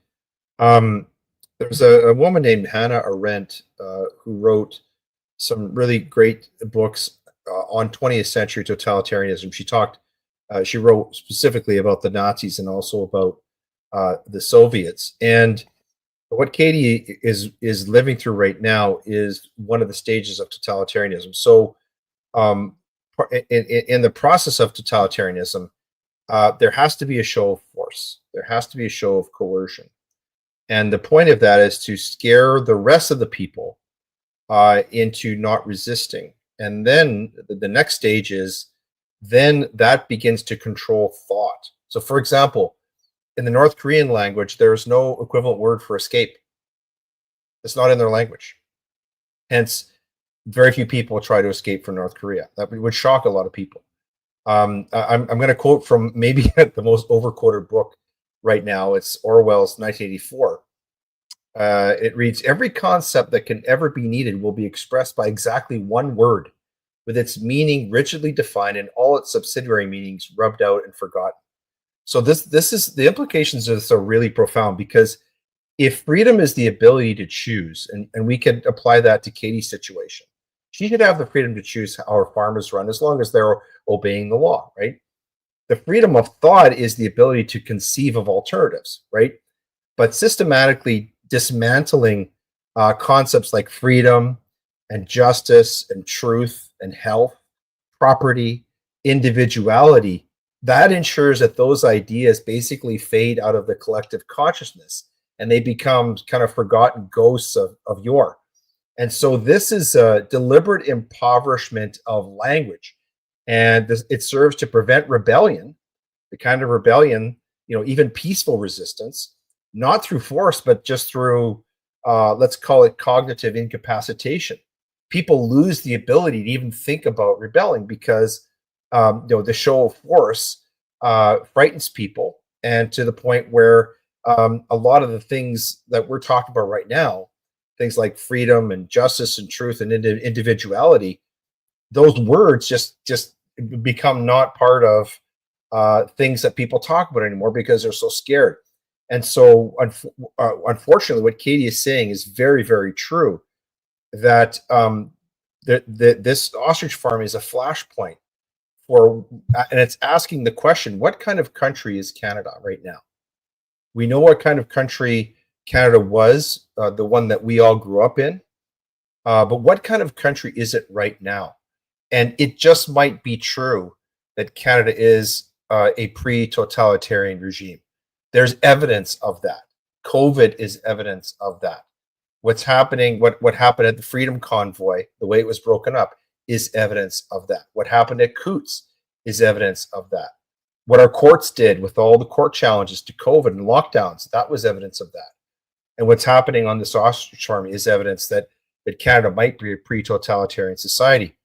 There's a woman named Hannah Arendt who wrote some really great books on 20th century totalitarianism. She wrote specifically about the Nazis and also about the Soviets. And what Katie is living through right now is one of the stages of totalitarianism. So in the process of totalitarianism, there has to be a show of force. There has to be a show of coercion. And the point of that is to scare the rest of the people into not resisting. And then the next stage is then that begins to control thought. So for example, in the North Korean language, there is no equivalent word for escape. It's not in their language. Hence, very few people try to escape from North Korea. That would shock a lot of people. I'm going to quote from maybe the most overquoted book right now. It's Orwell's 1984. It reads, "Every concept that can ever be needed will be expressed by exactly one word, with its meaning rigidly defined and all its subsidiary meanings rubbed out and forgotten." So this is the implications of this are really profound, because if freedom is the ability to choose, and we could apply that to Katie's situation, she should have the freedom to choose how her farm is run as long as they're obeying the law, right? The freedom of thought is the ability to conceive of alternatives, right? But systematically dismantling concepts like freedom and justice and truth and health, property, individuality, that ensures that those ideas basically fade out of the collective consciousness and they become kind of forgotten ghosts of yore. And so this is a deliberate impoverishment of language. And it serves to prevent rebellion, the kind of rebellion, even peaceful resistance, not through force, but just through, let's call it cognitive incapacitation. people lose the ability to even think about rebelling because the show of force frightens people, and to the point where a lot of the things that we're talking about right now, things like freedom and justice and truth and individuality, those words just become not part of things that people talk about anymore because they're so scared. And so, unfortunately, what Katie is saying is very, very true. That this ostrich farm is a flashpoint and it's asking the question: what kind of country is Canada right now? We know what kind of country Canada was, the one that we all grew up in. But what kind of country is it right now? And it just might be true that Canada is a pre-totalitarian regime. There's evidence of that. COVID is evidence of that. What's happening, what happened at the Freedom Convoy, the way it was broken up, is evidence of that. What happened at Coutts is evidence of that. What our courts did with all the court challenges to COVID and lockdowns, that was evidence of that. And what's happening on this ostrich farm is evidence that Canada might be a pre-totalitarian society.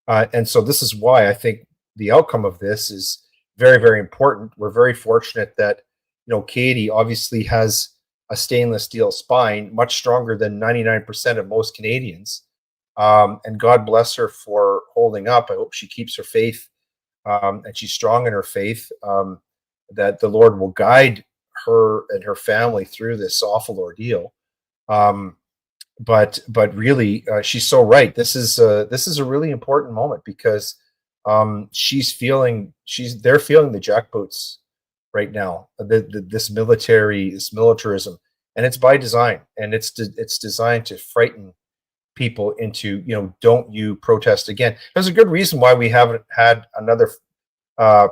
And so this is why I think the outcome of this is very, very important. We're very fortunate that, Katie obviously has a stainless steel spine, much stronger than 99% of most Canadians. And God bless her for holding up. I hope she keeps her faith, and she's strong in her faith, that the Lord will guide her and her family through this awful ordeal. But really, she's so right. This is a really important moment because they're feeling the jackboots right now. This militarism, and it's by design, and it's designed to frighten people into, don't you protest again. There's a good reason why we haven't had another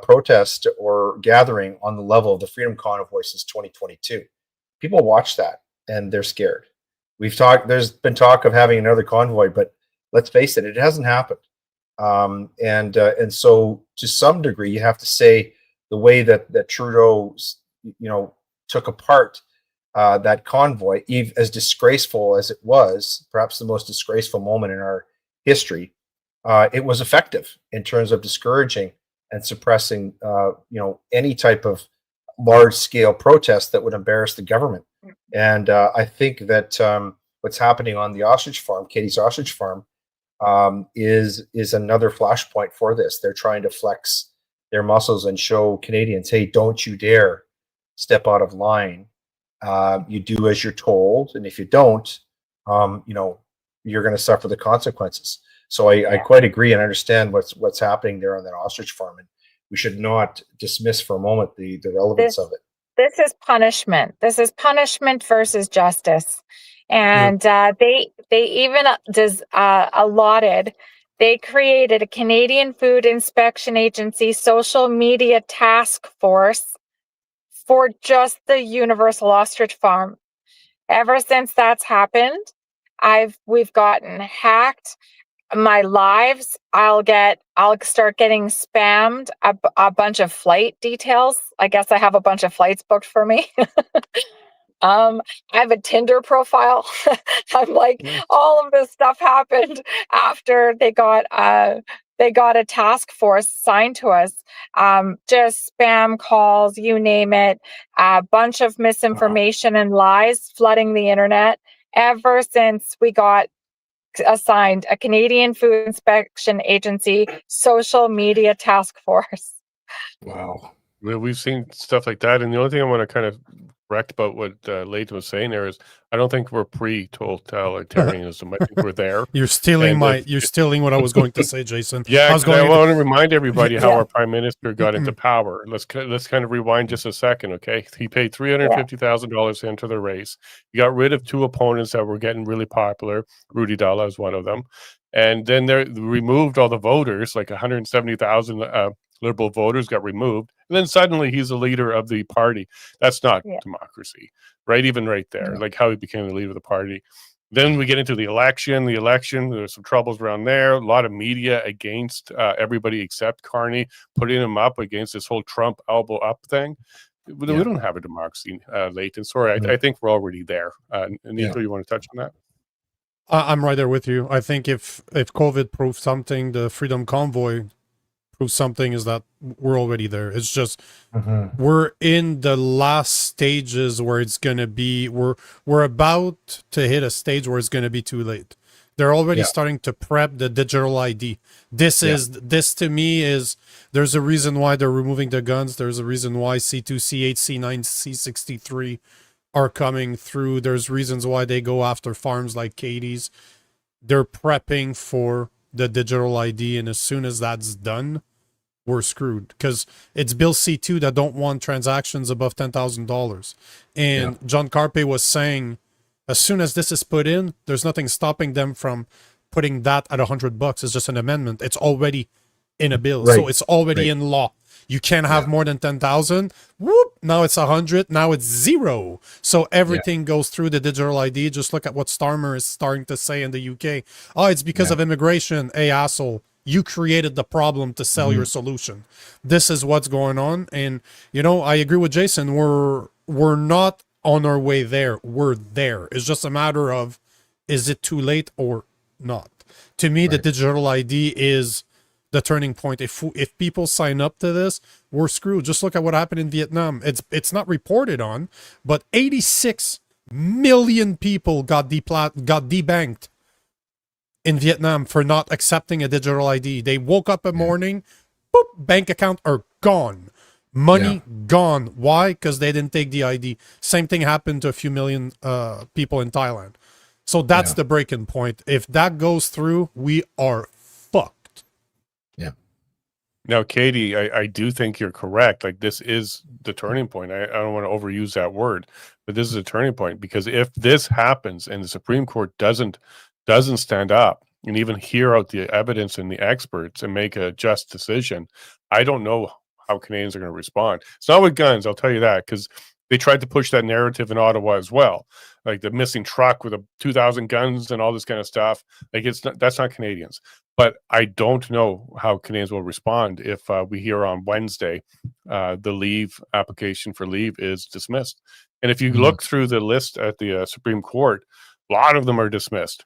protest or gathering on the level of the Freedom Convoy since 2022. People watch that and they're scared. There's been talk of having another convoy, but let's face it, it hasn't happened. And so to some degree, you have to say the way that Trudeau, took apart that convoy, as disgraceful as it was, perhaps the most disgraceful moment in our history, it was effective in terms of discouraging and suppressing, any type of large-scale protest that would embarrass the government. And I think that what's happening on the ostrich farm, Katie's ostrich farm, is another flashpoint for this. They're trying to flex their muscles and show Canadians, hey, don't you dare step out of line. You do as you're told, and if you don't, you're going to suffer the consequences. So I quite agree and understand what's happening there on that ostrich farm, and we should not dismiss for a moment the relevance of it.
This is punishment. This is punishment versus justice, and they even allotted. They created a Canadian Food Inspection Agency social media task force for just the Universal Ostrich Farm. Ever since that's happened, we've gotten hacked. My lives, I'll start getting spammed a bunch of flight details. I guess I have a bunch of flights booked for me. I have a Tinder profile. I'm like, all of this stuff happened after they got a task force assigned to us. Just spam calls, you name it, a bunch of misinformation and lies flooding the internet ever since we got assigned a Canadian Food Inspection Agency social media task force.
Wow. Well, we've seen stuff like that. And the only thing I want to kind of correct about what Leighton was saying there is I don't think we're pre-totalitarianism. I think we're there.
You're stealing you're stealing what I was going to say, Jason.
Yeah, I want to remind everybody how
Yeah.
our prime minister got into power. Let's kind of rewind just a second, okay? He paid $350,000 into the race. He got rid of two opponents that were getting really popular. Rudy Dalla is one of them. And then they removed all the voters, like 170,000 Liberal voters got removed. And then suddenly he's the leader of the party. That's not democracy, right? Even right there, like how he became the leader of the party. Then we get into the election. There's some troubles around there. A lot of media against everybody except Carney, putting him up against this whole Trump elbow up thing. We don't have a democracy, Leighton. Sorry, I think we're already there. Nico, you want to touch on that?
I'm right there with you. I think if COVID proved something, the Freedom Convoy proves something, is that we're already there. It's just we're in the last stages where it's gonna be. We're about to hit a stage where it's gonna be too late. They're already starting to prep the digital ID. This to me is, there's a reason why they're removing the guns. There's a reason why C2, C8, C9, C63 are coming through. There's reasons why they go after farms like Katie's. They're prepping for the digital ID, and as soon as that's done, we're screwed, because it's Bill C2 that don't want transactions above $10,000. And John Carpe was saying, as soon as this is put in, there's nothing stopping them from putting that at $100. It's just an amendment. It's already in a bill, so it's already in law. You can't have more than 10,000. Whoop! Now it's 100. Now it's 0. So everything goes through the digital ID. Just look at what Starmer is starting to say in the UK. Oh, it's because of immigration. Hey, asshole! You created the problem to sell your solution. This is what's going on, and I agree with Jason. We're not on our way there. We're there. It's just a matter of, is it too late or not? To me, the digital ID is the turning point. If people sign up to this, we're screwed. Just look at what happened in Vietnam. It's not reported on, but 86 million people got debanked in Vietnam for not accepting a digital ID. They woke up a morning, boop, bank account are gone. Money gone. Why? Because they didn't take the ID. Same thing happened to a few million people in Thailand. So that's the breaking point. If that goes through, we are fucked.
Yeah.
Now, Katie, I do think you're correct. Like, this is the turning point. I don't want to overuse that word, but this is a turning point, because if this happens and the Supreme Court doesn't stand up and even hear out the evidence and the experts and make a just decision, I don't know how Canadians are going to respond. It's not with guns, I'll tell you that, because they tried to push that narrative in Ottawa as well, like the missing truck with 2,000 guns and all this kind of stuff. Like, that's not Canadians. But I don't know how Canadians will respond if we hear on Wednesday the leave application for leave is dismissed. And if you look through the list at the Supreme Court, a lot of them are dismissed.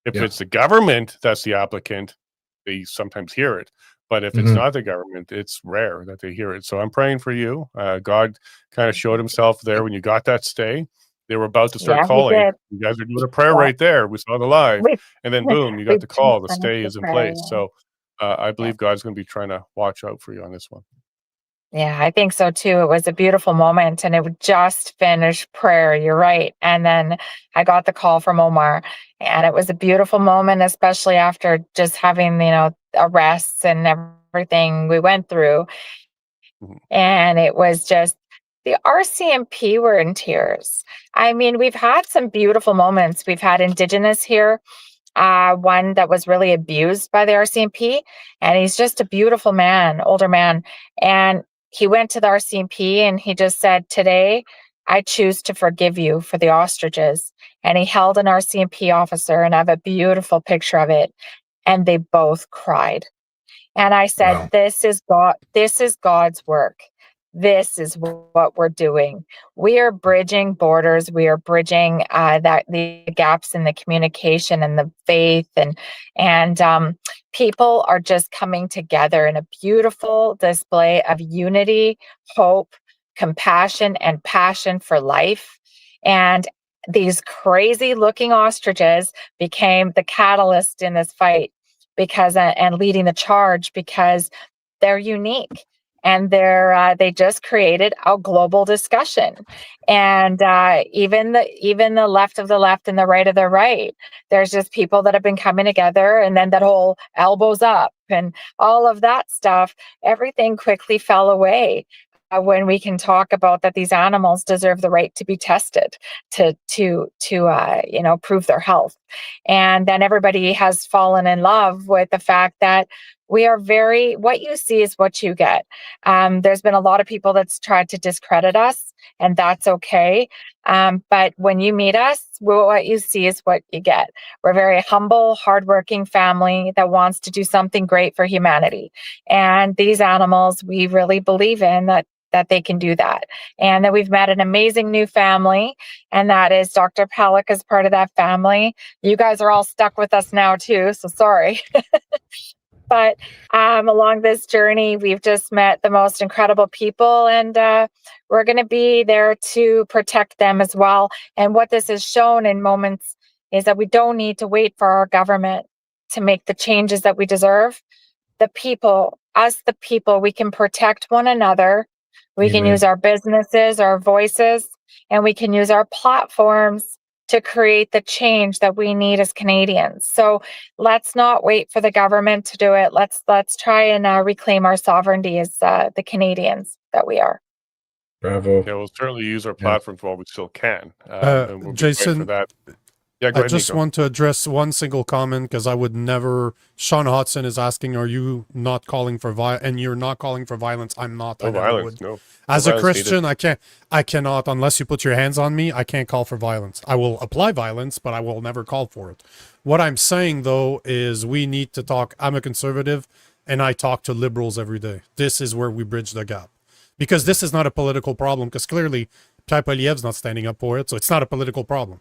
If it's the government that's the applicant, they sometimes hear it. But if it's not the government, it's rare that they hear it. So I'm praying for you. God kind of showed himself there when you got that stay. They were about to start calling. You guys are doing a prayer right there. We saw the live. And then boom, you got the call. The stay is in place. So I believe God's going to be trying to watch out for you on this one.
Yeah, I think so too. It was a beautiful moment, and it would just finish prayer. You're right. And then I got the call from Omar, and it was a beautiful moment, especially after just having, arrests and everything we went through. And it was just, the RCMP were in tears. I mean, we've had some beautiful moments. We've had Indigenous here, one that was really abused by the RCMP, and he's just a beautiful man, older man. And he went to the RCMP and he just said, "Today, I choose to forgive you for the ostriches." And he held an RCMP officer, and I have a beautiful picture of it. And they both cried. And I said, wow, this is God's work. This is what we're doing. We are bridging borders. We are bridging the gaps in the communication and the faith, and people are just coming together in a beautiful display of unity, hope, compassion, and passion for life. And these crazy looking ostriches became the catalyst in this fight, and leading the charge, because they're unique. And they just created a global discussion, and even the left of the left and the right of the right. There's just people that have been coming together, and then that whole elbows up and all of that stuff. Everything quickly fell away when we can talk about that these animals deserve the right to be tested to prove their health. And then everybody has fallen in love with the fact that we are what you see is what you get. There's been a lot of people that's tried to discredit us, and that's okay. But when you meet us, what you see is what you get. We're a very humble, hardworking family that wants to do something great for humanity. And these animals, we really believe in that that they can do that. And that we've met an amazing new family, and that is Dr. Pelech is part of that family. You guys are all stuck with us now too, so sorry. But along this journey, we've just met the most incredible people, and we're going to be there to protect them as well. And what this has shown in moments is that we don't need to wait for our government to make the changes that we deserve. The people, us, the people, we can protect one another. We can use our businesses, our voices, and we can use our platforms to create the change that we need as Canadians. So let's not wait for the government to do it. Let's try and reclaim our sovereignty as the Canadians that we are.
Bravo.
Yeah, we'll certainly use our platforms while we still can. And we'll be
Jason,
for that. Yeah, go
I
ahead,
just
Nico.
want to address one single comment because I would never. Sean Hodson is asking, "Are you not calling for violence?" And you're not calling for violence. I'm not.
No
I never
violence.
would.
No.
As
No
a
violence
Christian, I cannot, unless you put your hands on me, I can't call for violence. I will apply violence, but I will never call for it. What I'm saying, though, is we need to talk. I'm a conservative, and I talk to liberals every day. This is where we bridge the gap. Because this is not a political problem, because clearly Pierre Poilievre's not standing up for it, so it's not a political problem.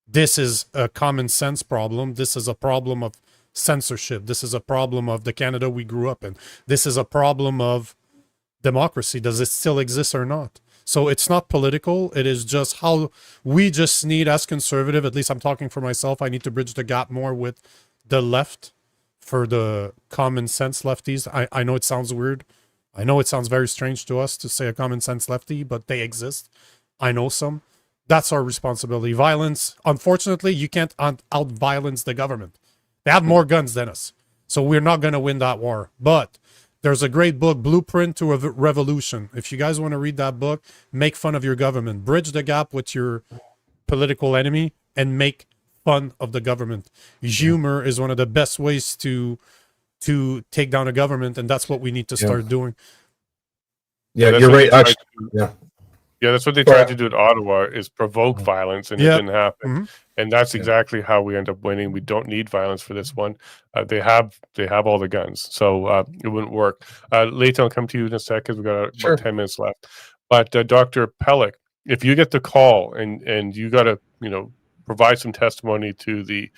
This is a common sense problem. This is a problem of censorship. This is a problem of the Canada we grew up in. This is a problem of democracy. Does it still exist or not? So it's not political. It is just how we just need, as conservative, at least I'm talking for myself, I need to bridge the gap more with the left for the common sense lefties. I know it sounds weird. I know it sounds very strange to us to say a common sense lefty, but they exist. I know some. That's our responsibility. Violence, unfortunately, you can't out-violence the government. They have more guns than us. So we're not going to win that war. But there's a great book, Blueprint to a Revolution. If you guys want to read that book, make fun of your government. Bridge the gap with your political enemy and make fun of the government. Humor is one of the best ways to take down a government, and that's what we need to start doing.
Yeah, you're right. Actually,
Yeah, that's what they tried to do at Ottawa, is provoke violence, and it didn't happen.
Mm-hmm.
And that's exactly how we end up winning. We don't need violence for this one. They have all the guns, so it wouldn't work. Leighton, I'll come to you in a second. We've got about 10 minutes left. But Dr. Pelech, if you get the call and you got to provide some testimony to the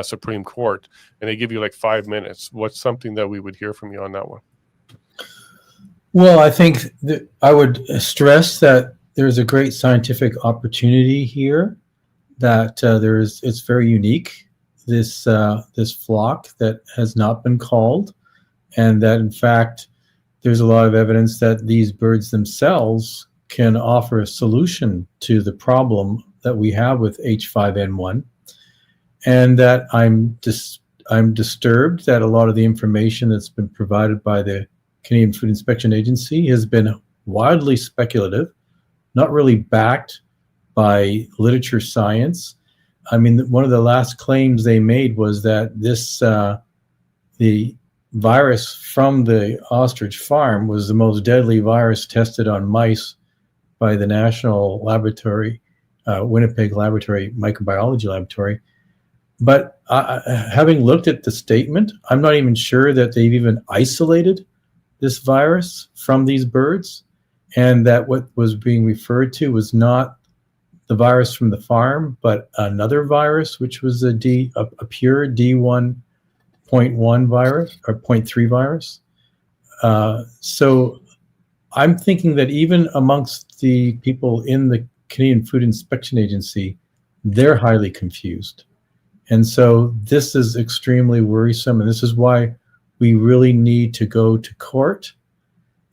Supreme Court, and they give you like 5 minutes, what's something that we would hear from you on that one?
Well, I think that I would stress that there's a great scientific opportunity here, that it's very unique, this flock that has not been called, and that in fact there's a lot of evidence that these birds themselves can offer a solution to the problem that we have with H5N1, and that I'm disturbed that a lot of the information that's been provided by the Canadian Food Inspection Agency has been wildly speculative, not really backed by literature science. I mean, one of the last claims they made was that the virus from the ostrich farm was the most deadly virus tested on mice by the National Laboratory, Winnipeg Laboratory, Microbiology Laboratory. But having looked at the statement, I'm not even sure that they've even isolated this virus from these birds, and that what was being referred to was not the virus from the farm, but another virus, which was a pure D1.1 virus or 0.3 virus. So I'm thinking that even amongst the people in the Canadian Food Inspection Agency, they're highly confused. And so this is extremely worrisome, and this is why we really need to go to court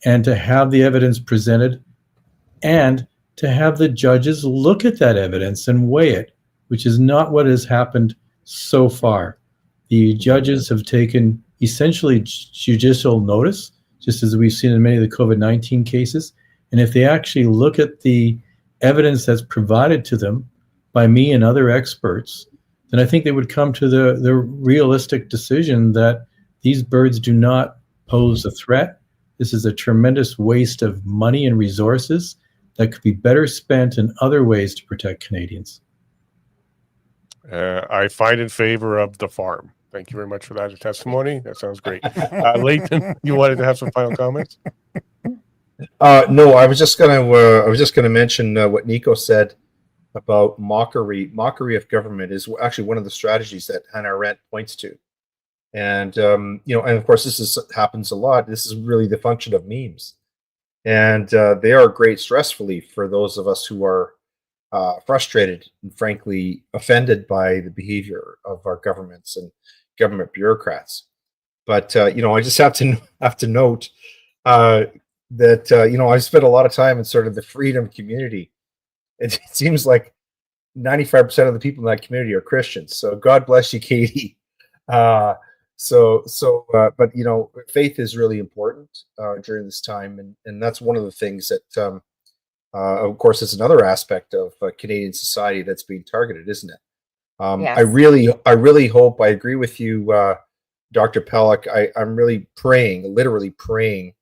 and to have the evidence presented and to have the judges look at that evidence and weigh it, which is not what has happened so far. The judges have taken essentially judicial notice, just as we've seen in many of the COVID-19 cases. And if they actually look at the evidence that's provided to them by me and other experts, then I think they would come to the realistic decision that these birds do not pose a threat. This is a tremendous waste of money and resources that could be better spent in other ways to protect Canadians.
I find in favor of the farm. Thank you very much for that testimony. That sounds great. Leighton, you wanted to have some final comments?
No, I was just gonna mention what Nico said about mockery. Mockery of government is actually one of the strategies that Hannah Arendt points to. And and of course, happens a lot. This is really the function of memes, and they are a great stress relief for those of us who are frustrated and frankly offended by the behavior of our governments and government bureaucrats. But I just have to note that I spent a lot of time in sort of the freedom community. It seems like 95% of the people in that community are Christians. So God bless you, Katie. But faith is really important during this time, and that's one of the things that, of course, is another aspect of Canadian society that's being targeted, isn't it?
Yes.
I really hope. I agree with you, Dr. Pelech. I'm really praying, literally praying,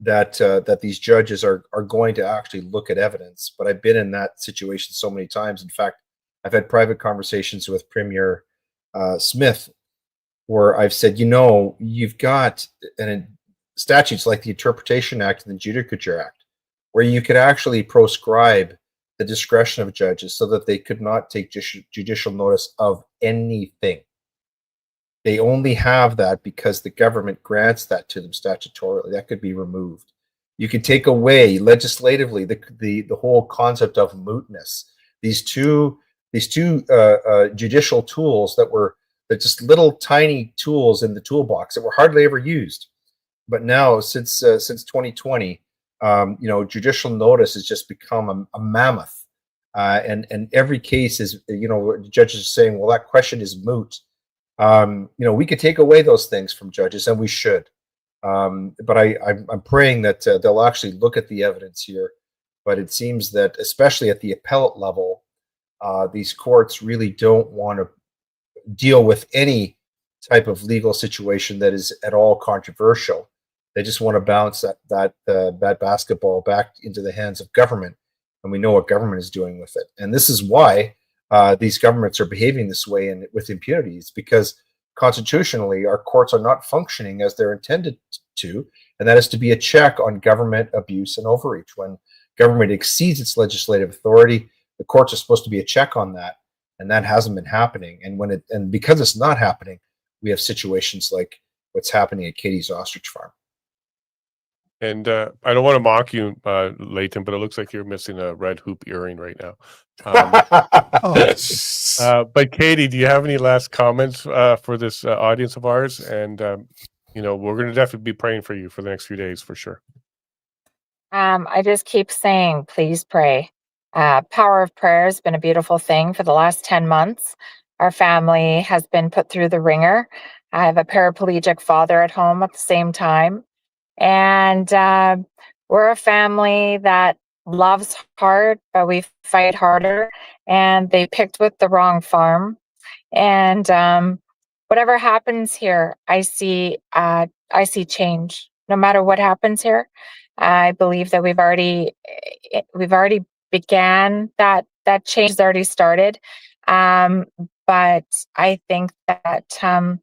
that these judges are going to actually look at evidence. But I've been in that situation so many times. In fact, I've had private conversations with Premier Smith where I've said, you've got statutes like the Interpretation Act and the Judicature Act, where you could actually proscribe the discretion of judges so that they could not take judicial notice of anything. They only have that because the government grants that to them statutorily. That could be removed. You could take away legislatively the whole concept of mootness. These two judicial tools they're just little tiny tools in the toolbox that were hardly ever used. But now, since 2020, judicial notice has just become a mammoth. And every case is, the judges are saying, well, that question is moot. We could take away those things from judges, and we should. But I'm praying that they'll actually look at the evidence here. But it seems that, especially at the appellate level, these courts really don't want to deal with any type of legal situation that is at all controversial. They just want to bounce that basketball back into the hands of government, and we know what government is doing with it. And this is why these governments are behaving this way and with impunity. It's because constitutionally our courts are not functioning as they're intended to, and that is to be a check on government abuse and overreach. When government exceeds its legislative authority, the courts are supposed to be a check on that, and that hasn't been happening. And because it's not happening, we have situations like what's happening at Katie's Ostrich Farm.
And I don't want to mock you, Leighton, but it looks like you're missing a red hoop earring right now. But Katie, do you have any last comments for this audience of ours? And we're going to definitely be praying for you for the next few days for sure.
I just keep saying, please pray. Power of prayer has been a beautiful thing for the last 10 months. Our family has been put through the ringer. I have a paraplegic father at home at the same time. And we're a family that loves hard, but we fight harder. And they picked with the wrong farm. And whatever happens here, I see change. No matter what happens here, I believe that we've already began that change has already started. But I think that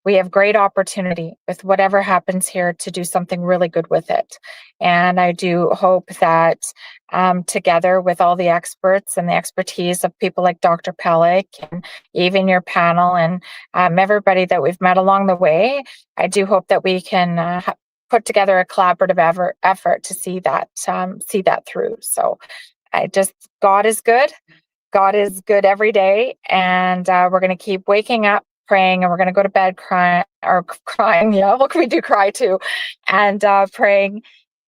we have great opportunity with whatever happens here to do something really good with it. And I do hope that together with all the experts and the expertise of people like Dr. Pelech and even your panel and everybody that we've met along the way, I do hope that we can put together a collaborative effort to see that through. So God is good. God is good every day. And we're going to keep waking up, praying, and we're going to go to bed crying. Yeah, what can we do? Cry too. And praying.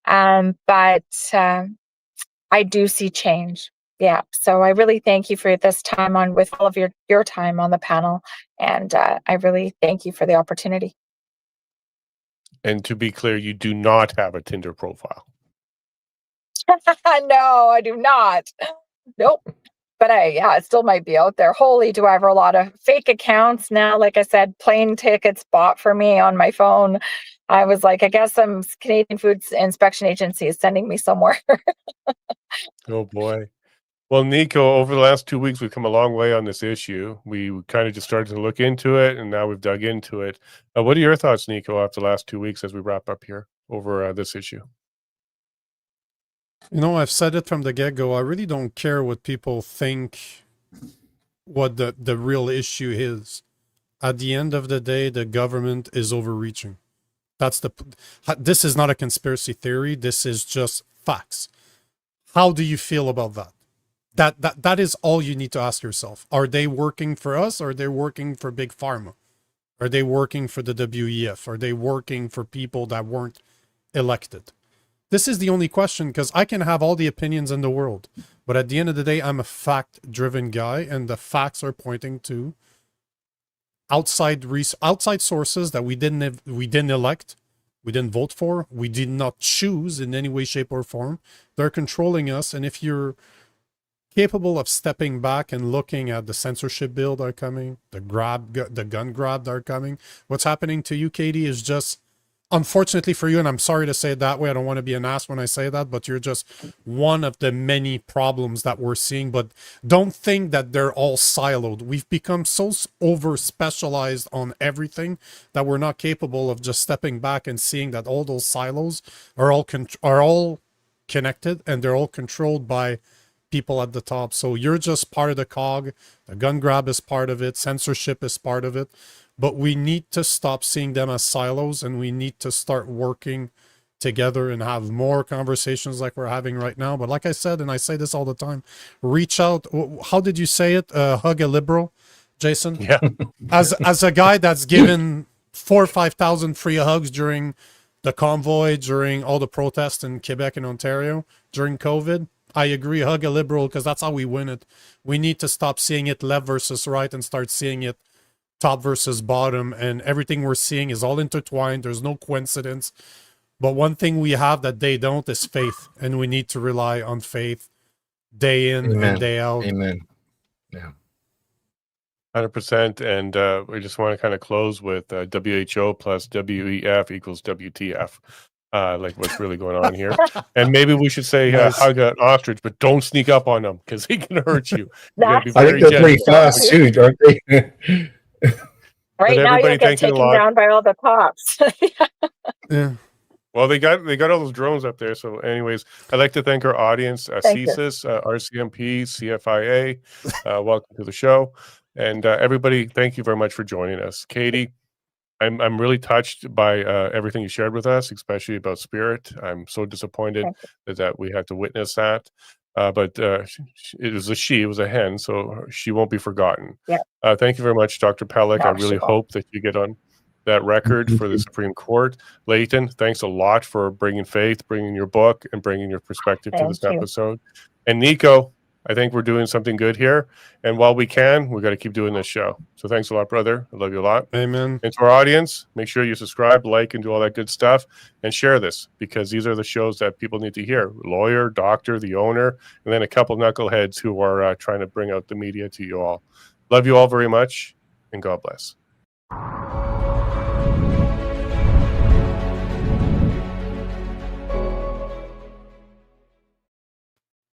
But I do see change. Yeah. So I really thank you for this time with all of your time on the panel. And I really thank you for the opportunity.
And to be clear, you do not have a Tinder profile.
No, I do not. Nope. But it still might be out there. Holy, do I have a lot of fake accounts now? Like I said, plane tickets bought for me on my phone. I was like, I guess some Canadian Food Inspection Agency is sending me somewhere.
Oh boy. Well, Nico, over the last 2 weeks, we've come a long way on this issue. We kind of just started to look into it, and now we've dug into it. What are your thoughts, Nico, after the last 2 weeks as we wrap up here over this issue?
You know, I've said it from the get-go. I really don't care what people think, what the real issue is. At the end of the day, the government is overreaching. This is not a conspiracy theory. This is just facts. How do you feel about that? That is all you need to ask yourself. Are they working for us? Or are they working for Big Pharma? Are they working for the WEF? Are they working for people that weren't elected? This is the only question, because I can have all the opinions in the world, but at the end of the day, I'm a fact-driven guy, and the facts are pointing to outside sources that we didn't elect, we didn't vote for, we did not choose in any way, shape, or form. They're controlling us, and if you're capable of stepping back and looking at the censorship bill that are coming, the gun grab that are coming, what's happening to you, Katie, is just, unfortunately for you, and I'm sorry to say it that way, I don't want to be an ass when I say that, but you're just one of the many problems that we're seeing. But don't think that they're all siloed. We've become so over-specialized on everything that we're not capable of just stepping back and seeing that all those silos are all connected, and they're all controlled by people at the top. So you're just part of the cog. The gun grab is part of it. Censorship is part of it. But we need to stop seeing them as silos, and we need to start working together and have more conversations like we're having right now. But like I said, and I say this all the time, reach out. How did you say it? Hug a liberal, Jason?
Yeah.
As a guy that's given 4,000 or 5,000 free hugs during the convoy, during all the protests in Quebec and Ontario, during COVID, I agree, hug a liberal, because that's how we win it. We need to stop seeing it left versus right and start seeing it top versus bottom, and everything we're seeing is all intertwined. There's no coincidence. But one thing we have that they don't is faith, and we need to rely on faith day in
Amen.
and day out.
Amen. Yeah.
100%. And we just want to kind of close with WHO plus WEF equals WTF. Like what's really going on here. And maybe we should say hug an ostrich, but don't sneak up on them, because he can hurt you.
I think they're pretty fast too, aren't they?
Right now you'll get taken down by all the cops.
Yeah.
Well, they got all those drones up there. So anyways, I'd like to thank our audience, CSIS, RCMP, CFIA. Welcome to the show. And everybody, thank you very much for joining us. Katie, I'm really touched by everything you shared with us, especially about Spirit. I'm so disappointed that we had to witness that. But it was a hen, so she won't be forgotten.
Yeah.
Thank you very much, Dr. Pelech. I really hope that you get on that record for the Supreme Court. Leighton, thanks a lot for bringing faith, bringing your book, and bringing your perspective to this episode. And Nico, I think we're doing something good here. And while we can, we got to keep doing this show. So thanks a lot, brother. I love you a lot.
Amen.
And to our audience, make sure you subscribe, like, and do all that good stuff. And share this, because these are the shows that people need to hear. Lawyer, doctor, the owner, and then a couple knuckleheads who are trying to bring out the media to you all. Love you all very much, and God bless.